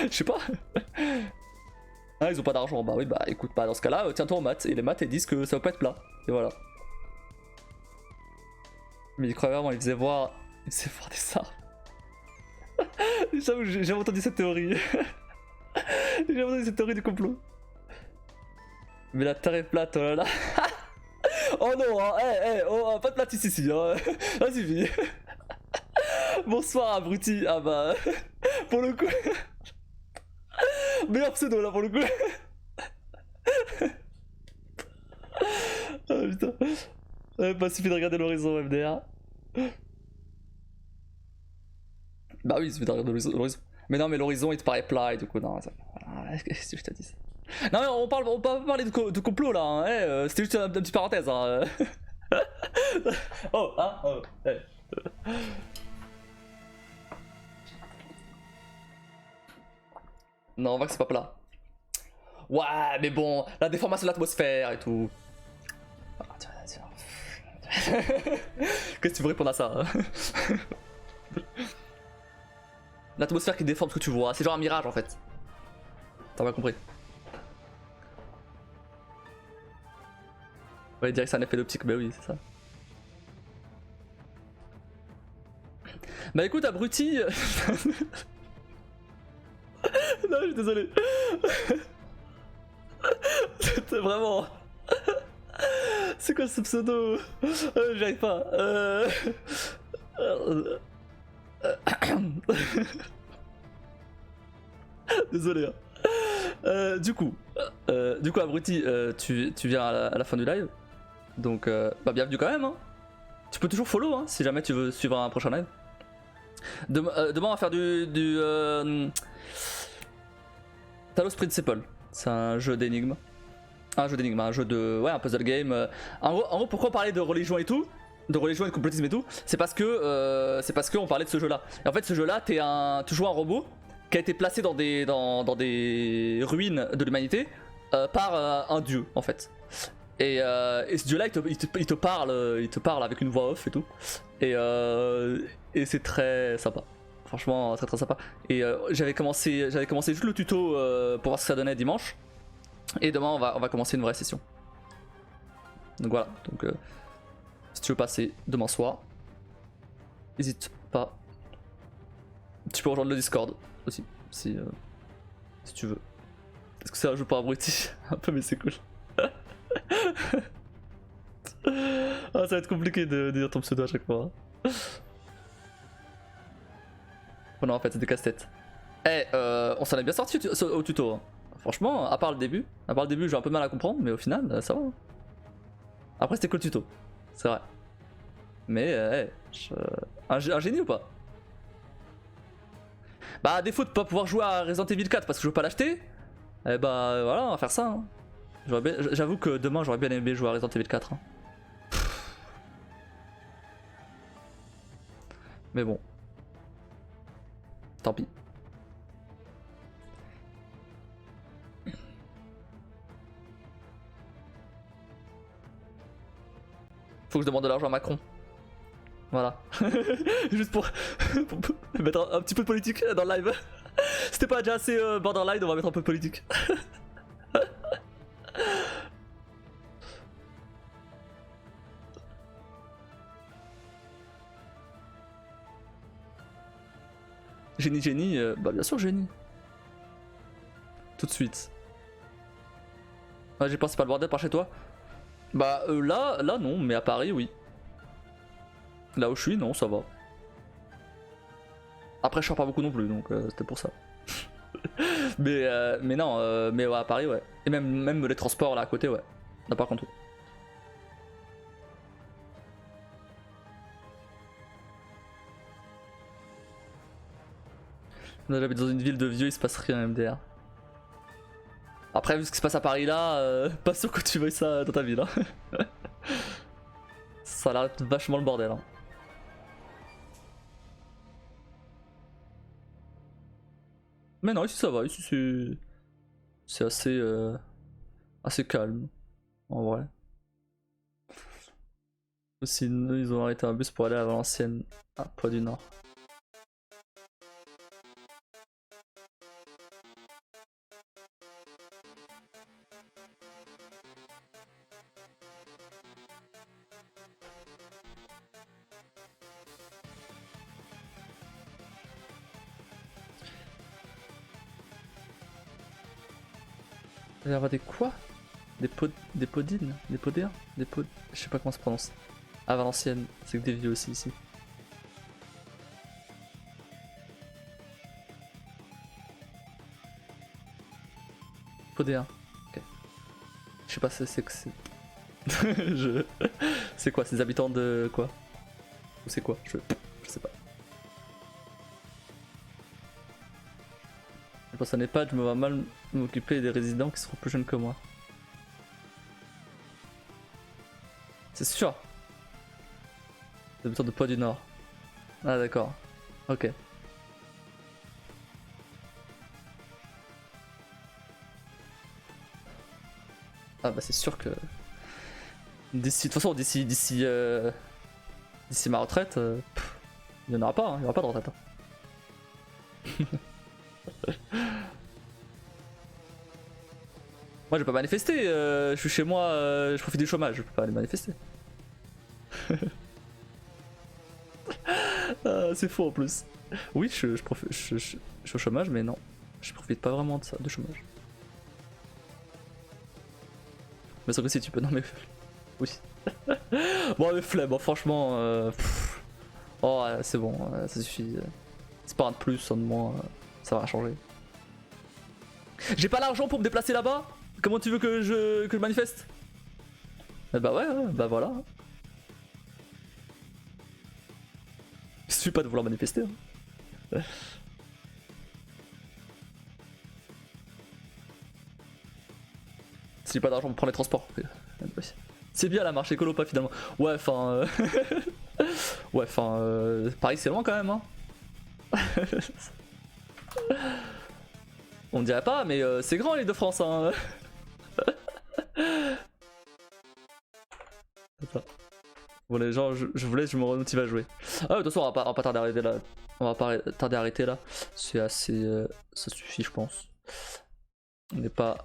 Je sais pas. Ah ils ont pas d'argent. Bah oui bah écoute pas dans ce cas-là, tiens-toi aux maths et les maths elles disent que ça va pas être plat. Et voilà. Mais il croyait vraiment, il faisait voir des arbres. J'avoue, j'ai jamais entendu cette théorie. J'ai jamais entendu cette théorie du complot. Mais la Terre est plate, oh là là. Oh non, hein, oh, pas de plate ici, hein. Ça suffit. Bonsoir, abruti. Ah bah, pour le coup. Meilleur pseudo là, pour le coup. Ah putain. Bah, suffit de regarder l'horizon, MDR. Bah oui, il suffit de regarder l'horizon. Mais non, mais l'horizon il te paraît plat et du coup, non. Qu'est-ce que je te dis? Non, mais on peut pas parler de complot là, hein. C'était juste une petite parenthèse. Hein. Oh, hein, oh, hey. Non, on voit que c'est pas plat. Ouais, mais bon, la déformation de l'atmosphère et tout. Ah, tiens. Qu'est-ce que tu veux répondre à ça? L'atmosphère qui déforme ce que tu vois, c'est genre un mirage en fait. T'as pas compris. Ouais, dire que c'est un effet d'optique, bah oui, c'est ça. Bah écoute, abruti. Non, je suis désolé. C'était vraiment. C'est quoi ce pseudo? J'y arrive pas. Désolé. Hein. Du coup, abruti, tu viens à la fin du live. Donc, bah bienvenue quand même. Hein. Tu peux toujours follow hein, si jamais tu veux suivre un prochain live. Demain, on va faire du Talos Principle. C'est un jeu d'énigmes. Un jeu de. Ouais, un puzzle game. En gros, pourquoi parler de religion et tout? De religion et de complotisme et tout? C'est parce que on parlait de ce jeu là. Et en fait, ce jeu là, tu joues un robot qui a été placé dans des ruines de l'humanité par un dieu en fait. Et ce dieu là, il te parle avec une voix off et tout. Et c'est très sympa. Franchement, très très sympa. Et j'avais commencé juste le tuto pour voir ce que ça donnait dimanche. Et demain, on va commencer une vraie session. Donc voilà. Donc, si tu veux passer demain soir, n'hésite pas. Tu peux rejoindre le Discord aussi, si tu veux. Est-ce que c'est un jeu pour abruti? Un peu, mais c'est cool. Ah, ça va être compliqué de dire ton pseudo à chaque fois. Oh non, en fait, c'est des casse-têtes. On s'en est bien sorti au tuto. Hein. Franchement, à part le début, j'ai un peu mal à comprendre, mais au final, ça va. Après, c'était que le tuto, c'est vrai. Mais, un génie ou pas? Bah, à défaut de pas pouvoir jouer à Resident Evil 4 parce que je veux pas l'acheter, eh bah voilà, on va faire ça. Hein. J'avoue que demain, j'aurais bien aimé jouer à Resident Evil 4. Hein. Mais bon. Tant pis. Faut que je demande de l'argent à Macron. Voilà. Juste pour mettre un petit peu de politique dans le live. C'était pas déjà assez borderline, on va mettre un peu de politique. Génie, bah bien sûr génie. Tout de suite. Ouais, j'ai pensé pas le bordel par chez toi. Bah là non, mais à Paris oui. Là où je suis non, ça va. Après je sors pas beaucoup non plus, donc c'était pour ça. mais non, mais ouais, à Paris ouais. Et même les transports là à côté ouais. Là par contre. Là j'habite dans une ville de vieux, il se passe rien MDR. Après vu ce qui se passe à Paris là, pas sûr que tu veuilles ça dans ta ville. Hein. Ça a l'air vachement le bordel. Hein. Mais non, ici ça va, ici c'est assez calme, en vrai. Aussi, ils ont arrêté un bus pour aller à Valenciennes, à Poix du Nord. Il va y avoir des quoi? Des podines? Des podéens? Je sais pas comment ça se prononce. À Valenciennes, c'est que des vieux aussi ici. Podéens. Ok. Je sais pas c'est que c'est. C'est quoi? C'est des habitants de quoi? Ou c'est quoi? Je sais pas. Je pense à un EHPAD, je me vois mal m'occuper des résidents qui seront plus jeunes que moi. C'est sûr. Les habitants de Poix du Nord. Ah d'accord. Ok. Ah bah c'est sûr que d'ici, de toute façon d'ici ma retraite, il y en aura pas, hein, il y aura pas de retraite. Hein. Moi je vais pas manifester, je suis chez moi, je profite du chômage, je peux pas aller manifester. Ah, c'est faux en plus. Oui, je suis au chômage, mais non, je profite pas vraiment de ça, de chômage. Mais c'est que si tu peux, non mais oui. Bon mais flemme, bon, franchement, oh c'est bon, ça suffit. C'est pas un de plus, un de moins, ça va changer. J'ai pas l'argent pour me déplacer là-bas. Comment tu veux que je manifeste? Bah ouais, bah voilà. Il suffit pas de vouloir manifester. Hein. Si j'ai pas d'argent pour prendre les transports. C'est bien la marche écolo pas finalement. Ouais, enfin. Ouais, enfin. Paris c'est loin quand même. Hein. On dirait pas, mais c'est grand l'Île de France. Hein. Attends. Bon les gens, je vous laisse, je me remotive à jouer. Ah de toute façon on va pas tarder à arrêter là. On va pas tarder à arrêter là. C'est assez... ça suffit je pense. On n'est pas...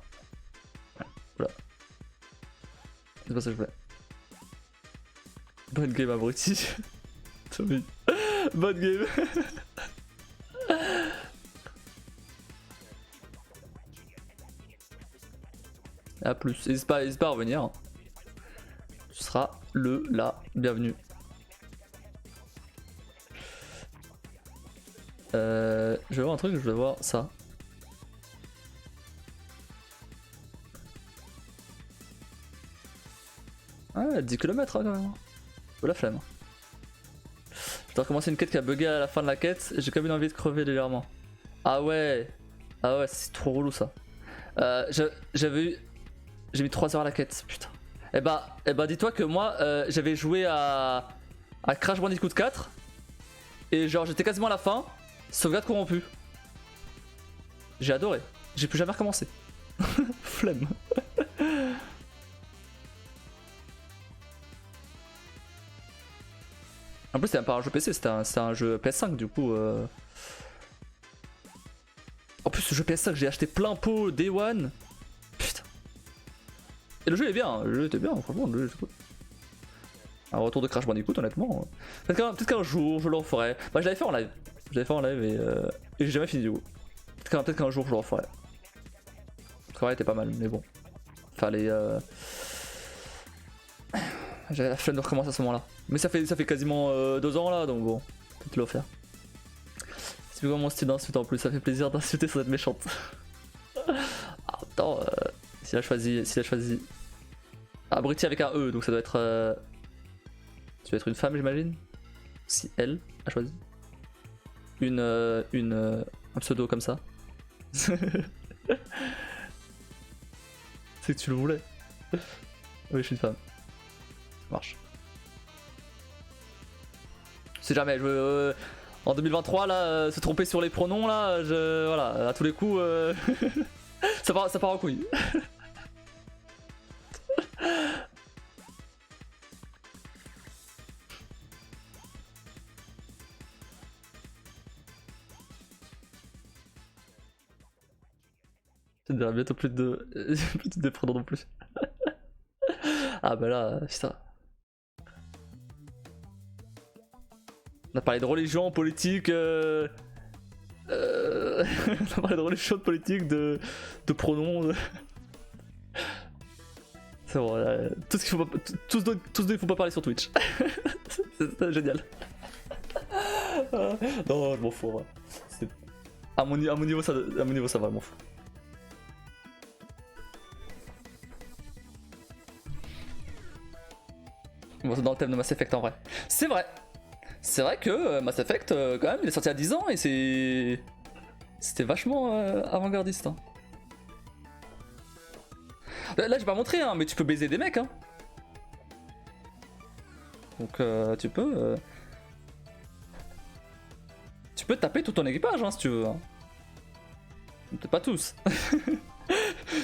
Voilà. C'est pas ça que je voulais. Bonne game abruti. Bonne game. A plus, n'hésite pas à revenir. Tu seras bienvenue. Je vais voir un truc, je vais voir ça. Ah, 10 km hein, quand même. Oh la flemme. Je dois recommencer une quête qui a bugué à la fin de la quête. J'ai quand même envie de crever légèrement. Ah ouais. Ah ouais, c'est trop relou ça. J'avais eu... J'ai mis 3 heures à la quête, putain. Eh bah dis-toi que moi, j'avais joué à Crash Bandicoot 4. Et genre, j'étais quasiment à la fin. Sauvegarde corrompue. J'ai adoré. J'ai plus jamais recommencé. Flemme. En plus, c'était même pas un jeu PC, c'était un jeu PS5 du coup. En plus, ce jeu PS5, j'ai acheté plein pot Day One. Putain. Et le jeu est bien, le jeu était bien, franchement, le jeu est cool. Un retour de Crash Bandicoot, honnêtement. Peut-être qu'un jour je le referai. Bah, je l'avais fait en live. Je l'avais fait en live et j'ai jamais fini du coup. Peut-être qu'un jour je le referai. Le travail était pas mal, mais bon. Fallait. J'avais la flemme de recommencer à ce moment-là. Mais ça fait quasiment 2 ans là, donc bon. Peut-être le faire. C'est vraiment mon style d'insulte en plus, ça fait plaisir d'insulter sans être méchante. Ah, attends, s'il a choisi. Abruti avec un E, donc ça doit être. Ça doit être une femme, j'imagine. Si elle a choisi. Un pseudo comme ça. C'est que tu le voulais. Oui, je suis une femme. Ça marche. Si jamais je veux. En 2023 là, se tromper sur les pronoms là, voilà, à tous les coups, ça part en couille. Je dirais bientôt plus de pronoms non plus. Ah bah là, putain. On a parlé de religion, politique, on a parlé de religion, de politique, de pronoms. C'est bon, tout ce qu'il faut pas, tout ce dont il faut pas parler sur Twitch. C'est génial. Non, je m'en fous. Ouais. À mon niveau, ça va, je m'en fous. Bon, c'est dans le thème de Mass Effect en vrai. C'est vrai. C'est vrai que Mass Effect, quand même, il est sorti à 10 ans et c'était vachement avant-gardiste. Hein. Là, j'ai pas montré, hein, mais tu peux baiser des mecs. Hein. Donc, tu peux. Tu peux taper tout ton équipage, hein, si tu veux. Hein. Peut-être pas tous.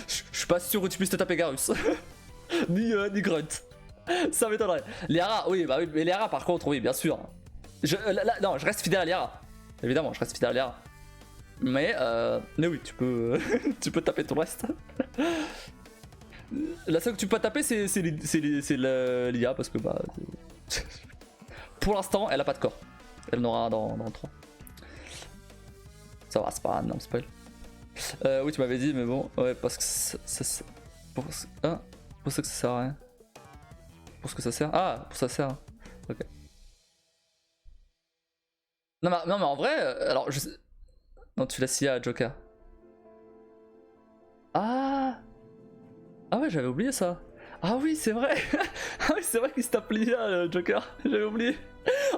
Je suis pas sûr que tu puisses te taper Garus. ni Grunt. Ça m'étonnerait. Liara, oui, bah oui, mais Liara, par contre, oui, bien sûr. Non, je reste fidèle à Liara. Évidemment, je reste fidèle à Liara. Mais oui, tu peux, tu peux taper tout le reste. La seule que tu peux taper, c'est l'IA parce que bah. Pour l'instant, elle a pas de corps. Elle n'aura un dans 3. Ça va, c'est pas un non spoil. Oui, tu m'avais dit, mais bon, ouais, parce que ça pour ça que ça sert à rien. Pour ce que ça sert. Ah, pour ça sert. Ok. Non, mais en vrai, alors je sais. Non, tu l'as scié à Joker. Ah ouais, j'avais oublié ça. Ah oui, c'est vrai. Ah oui, c'est vrai qu'il se tape l'IA, Joker. J'avais oublié.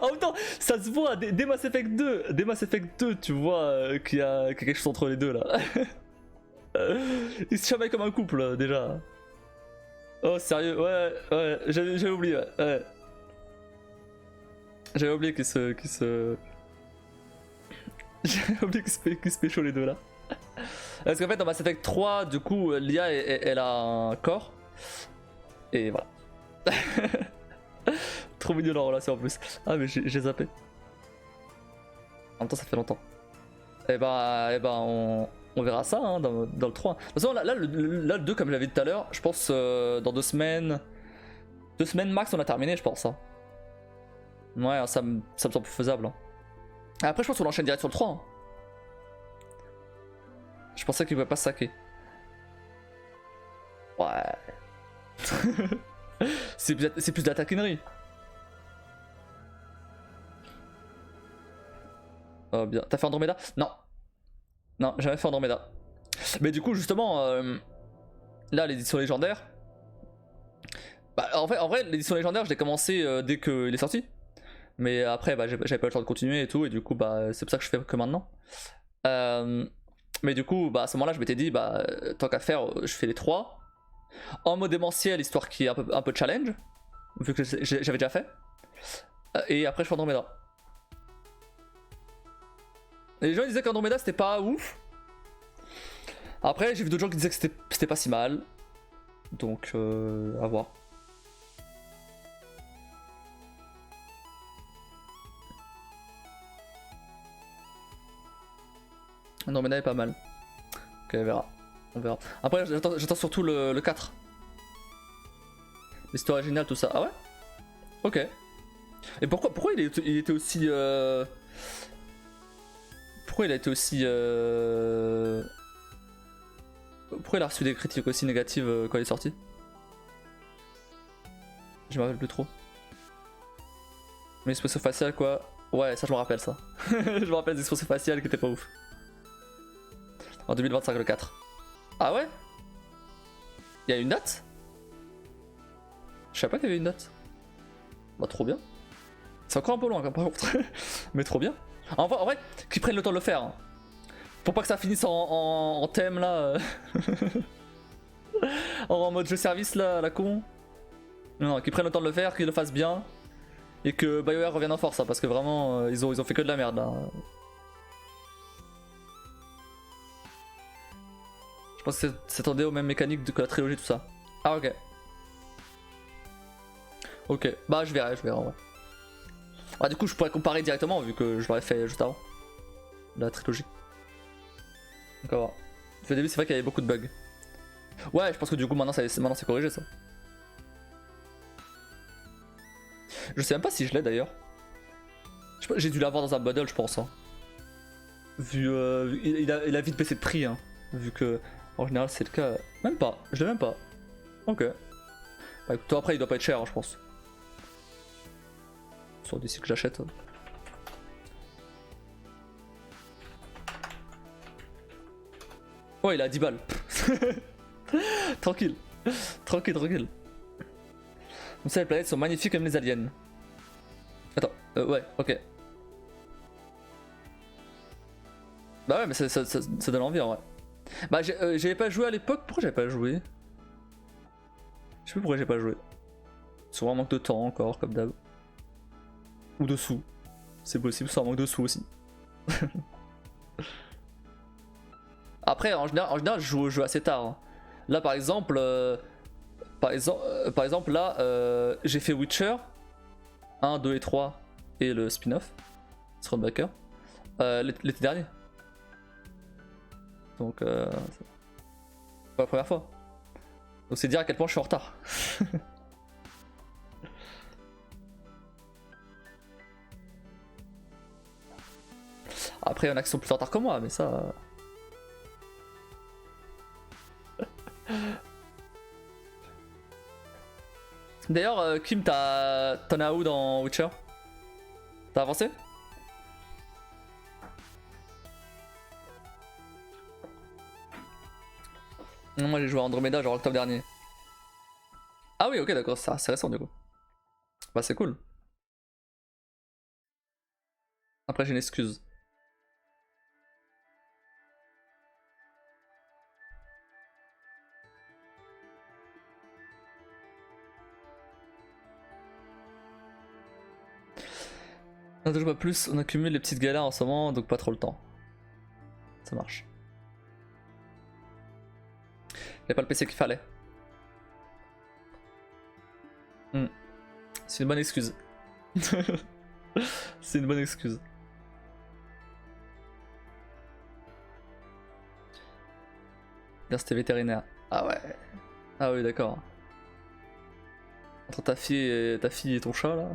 En même temps, ça se voit dès Mass Effect 2. Dès Mass Effect 2, tu vois qu'il y a quelque chose entre les deux là. Ils se chamaillent comme un couple déjà. Oh, sérieux, ouais, j'avais oublié, ouais. J'avais oublié qu'ils se. J'avais oublié qu'ils se pécho les deux là. Parce qu'en fait, dans Mass Effect 3, du coup, l'IA elle a un corps. Et voilà. Trop mignon leur relation en plus. Ah, mais j'ai zappé. En même temps, ça fait longtemps. Et bah, on verra ça hein, dans le 3. De toute façon, là, le 2, comme je l'avais dit tout à l'heure, je pense dans 2 semaines. 2 semaines max, on a terminé, je pense. Hein. Ouais, ça me semble plus faisable. Hein. Après, je pense qu'on enchaîne direct sur le 3. Hein. Je pensais qu'il ne pouvait pas se saquer. Ouais. C'est plus de la taquinerie. Oh bien. T'as fait Andromeda? Non. Non, jamais fait Andromeda. Mais du coup, justement, là, l'édition légendaire. Bah, en vrai, l'édition légendaire, je l'ai commencé dès qu'il est sorti. Mais après, bah, j'avais pas le temps de continuer et tout, et du coup, bah, c'est pour ça que je fais que maintenant. Mais du coup, bah, à ce moment-là, je m'étais dit, bah, tant qu'à faire, je fais les 3. En mode démentiel, histoire qu'il y ait un peu de challenge, vu que j'avais déjà fait. Et après, je fais Andromeda. Et les gens ils disaient qu'Andromeda c'était pas ouf. Après, j'ai vu d'autres gens qui disaient que c'était pas si mal. Donc, à voir. Andromeda est pas mal. Ok, on verra. On verra. Après, j'attends surtout le 4. L'histoire est géniale, tout ça. Ah ouais? Ok. Et pourquoi il était aussi. Pourquoi il a été aussi. Pourquoi il a reçu des critiques aussi négatives quand il est sorti? Je me rappelle plus trop. Mais l'expression faciale, quoi. Ouais, ça je me rappelle ça. Je me rappelle des expressions faciales qui étaient pas ouf. En 2025, le 4. Ah ouais? Il y a une date? Je savais pas qu'il y avait une date. Bah, trop bien. C'est encore un peu loin, par contre. Mais trop bien. En vrai, qu'ils prennent le temps de le faire. Hein. Pour pas que ça finisse en thème là. En mode jeu service là, à la con. Non, qu'ils prennent le temps de le faire, qu'ils le fassent bien. Et que BioWare revienne en force, hein, parce que vraiment, ils ont fait que de la merde là. Je pense que s'attendait aux mêmes mécaniques que la trilogie, tout ça. Ah, ok. Ok, bah je verrai en vrai. Ah, du coup, je pourrais comparer directement vu que je l'aurais fait juste avant. La trilogie. Donc, on va voir. Au début, c'est vrai qu'il y avait beaucoup de bugs. Ouais, je pense que du coup, maintenant c'est corrigé ça. Je sais même pas si je l'ai d'ailleurs. J'ai dû l'avoir dans un bundle, je pense. Hein. Vu. Il a vite baissé de prix. Hein. Vu que, en général, c'est le cas. Même pas, je l'ai même pas. Ok. Bah écoute, toi après, il doit pas être cher, hein, je pense. Sur d'ici que j'achète. Ouais, il a 10 balles. Tranquille. Tranquille. Comme ça, les planètes sont magnifiques comme les aliens. Attends, ouais, ok. Bah ouais, mais ça donne envie en vrai. Bah j'avais pas joué à l'époque, pourquoi j'avais pas joué? Je sais plus pourquoi j'ai pas joué. Soit un manque de temps encore, comme d'hab. Ou de sous. C'est possible, soit un manque de sous aussi. Après, en général, je joue assez tard. Hein. Là, par exemple, là, j'ai fait Witcher 1, 2 et 3 et le spin-off, Thronebaker, l'été dernier. Donc, c'est pas la première fois. Donc, c'est dire à quel point je suis en retard. Après, il y en a qui sont plus en retard que moi, mais ça. D'ailleurs, Kim, t'en as où dans Witcher? T'as avancé? Non, moi j'ai joué à Andromeda genre octobre dernier. Ah oui, ok, d'accord, c'est récent du coup. Bah c'est cool. Après j'ai une excuse. On ne joue pas plus, on accumule les petites galères en ce moment, donc pas trop le temps. Ça marche. Y'a pas le PC qu'il fallait. C'est une bonne excuse. C'est une bonne excuse. C'était vétérinaire. Ah ouais. Ah oui, d'accord. Entre ta fille et ton chat là.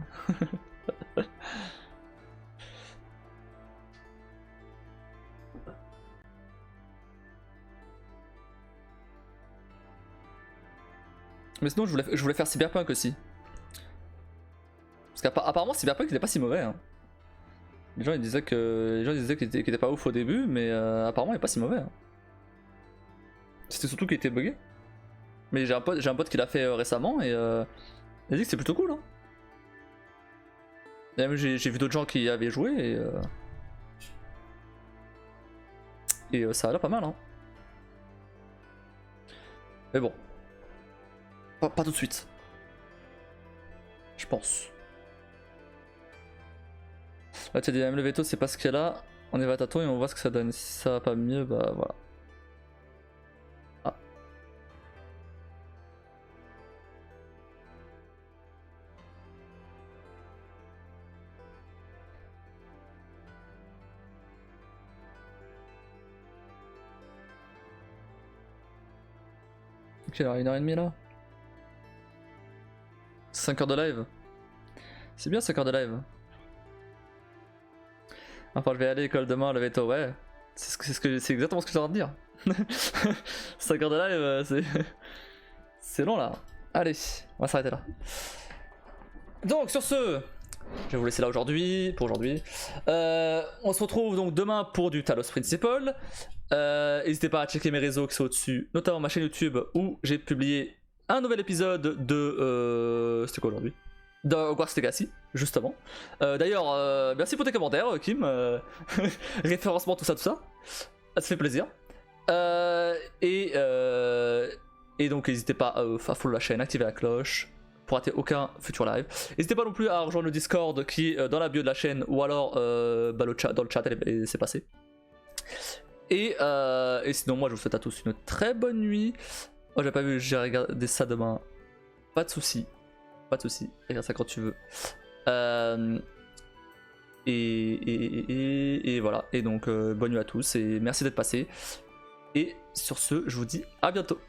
Mais sinon, je voulais faire Cyberpunk aussi. Parce qu'apparemment, Cyberpunk il est pas si mauvais. Hein. Les gens ils disaient qu'il était pas ouf au début, mais apparemment il est pas si mauvais. Hein. C'était surtout qu'il était bugué. Mais j'ai un pote qui l'a fait récemment et il a dit que c'est plutôt cool. Hein. Et même j'ai vu d'autres gens qui y avaient joué et ça a l'air pas mal. Hein. Mais bon, pas tout de suite. Je pense. Là tu as dit même le veto c'est pas ce qu'il y a là. On y va à tâtons et on voit ce que ça donne. Si ça va pas mieux, bah voilà. Ah. quelle heure? 1h30 là? 5 heures de live. C'est bien 5 heures de live. Enfin, je vais aller à l'école demain, lever tôt, ouais. C'est exactement ce que j'étais en train de dire. 5 heures de live, c'est long là. Allez, on va s'arrêter là. Donc sur ce, je vais vous laisser là aujourd'hui, pour aujourd'hui. On se retrouve donc demain pour du Talos Principle. N'hésitez pas à checker mes réseaux qui sont au-dessus, notamment ma chaîne YouTube où j'ai publié un nouvel épisode de... c'était quoi aujourd'hui? De Hogwarts Legacy, justement. D'ailleurs, merci pour tes commentaires, Kim. Référencement, tout ça. Ça fait plaisir. Et donc, n'hésitez pas à follow la chaîne, activer la cloche pour rater aucun futur live. N'hésitez pas non plus à rejoindre le Discord qui est dans la bio de la chaîne ou alors dans le chat, c'est passé. Et sinon, moi, je vous souhaite à tous une très bonne nuit. Oh, j'ai pas vu, j'ai regardé ça demain. Pas de soucis. Pas de soucis, regarde ça quand tu veux. Et voilà. Et donc, bonne nuit à tous et merci d'être passés. Et sur ce, je vous dis à bientôt.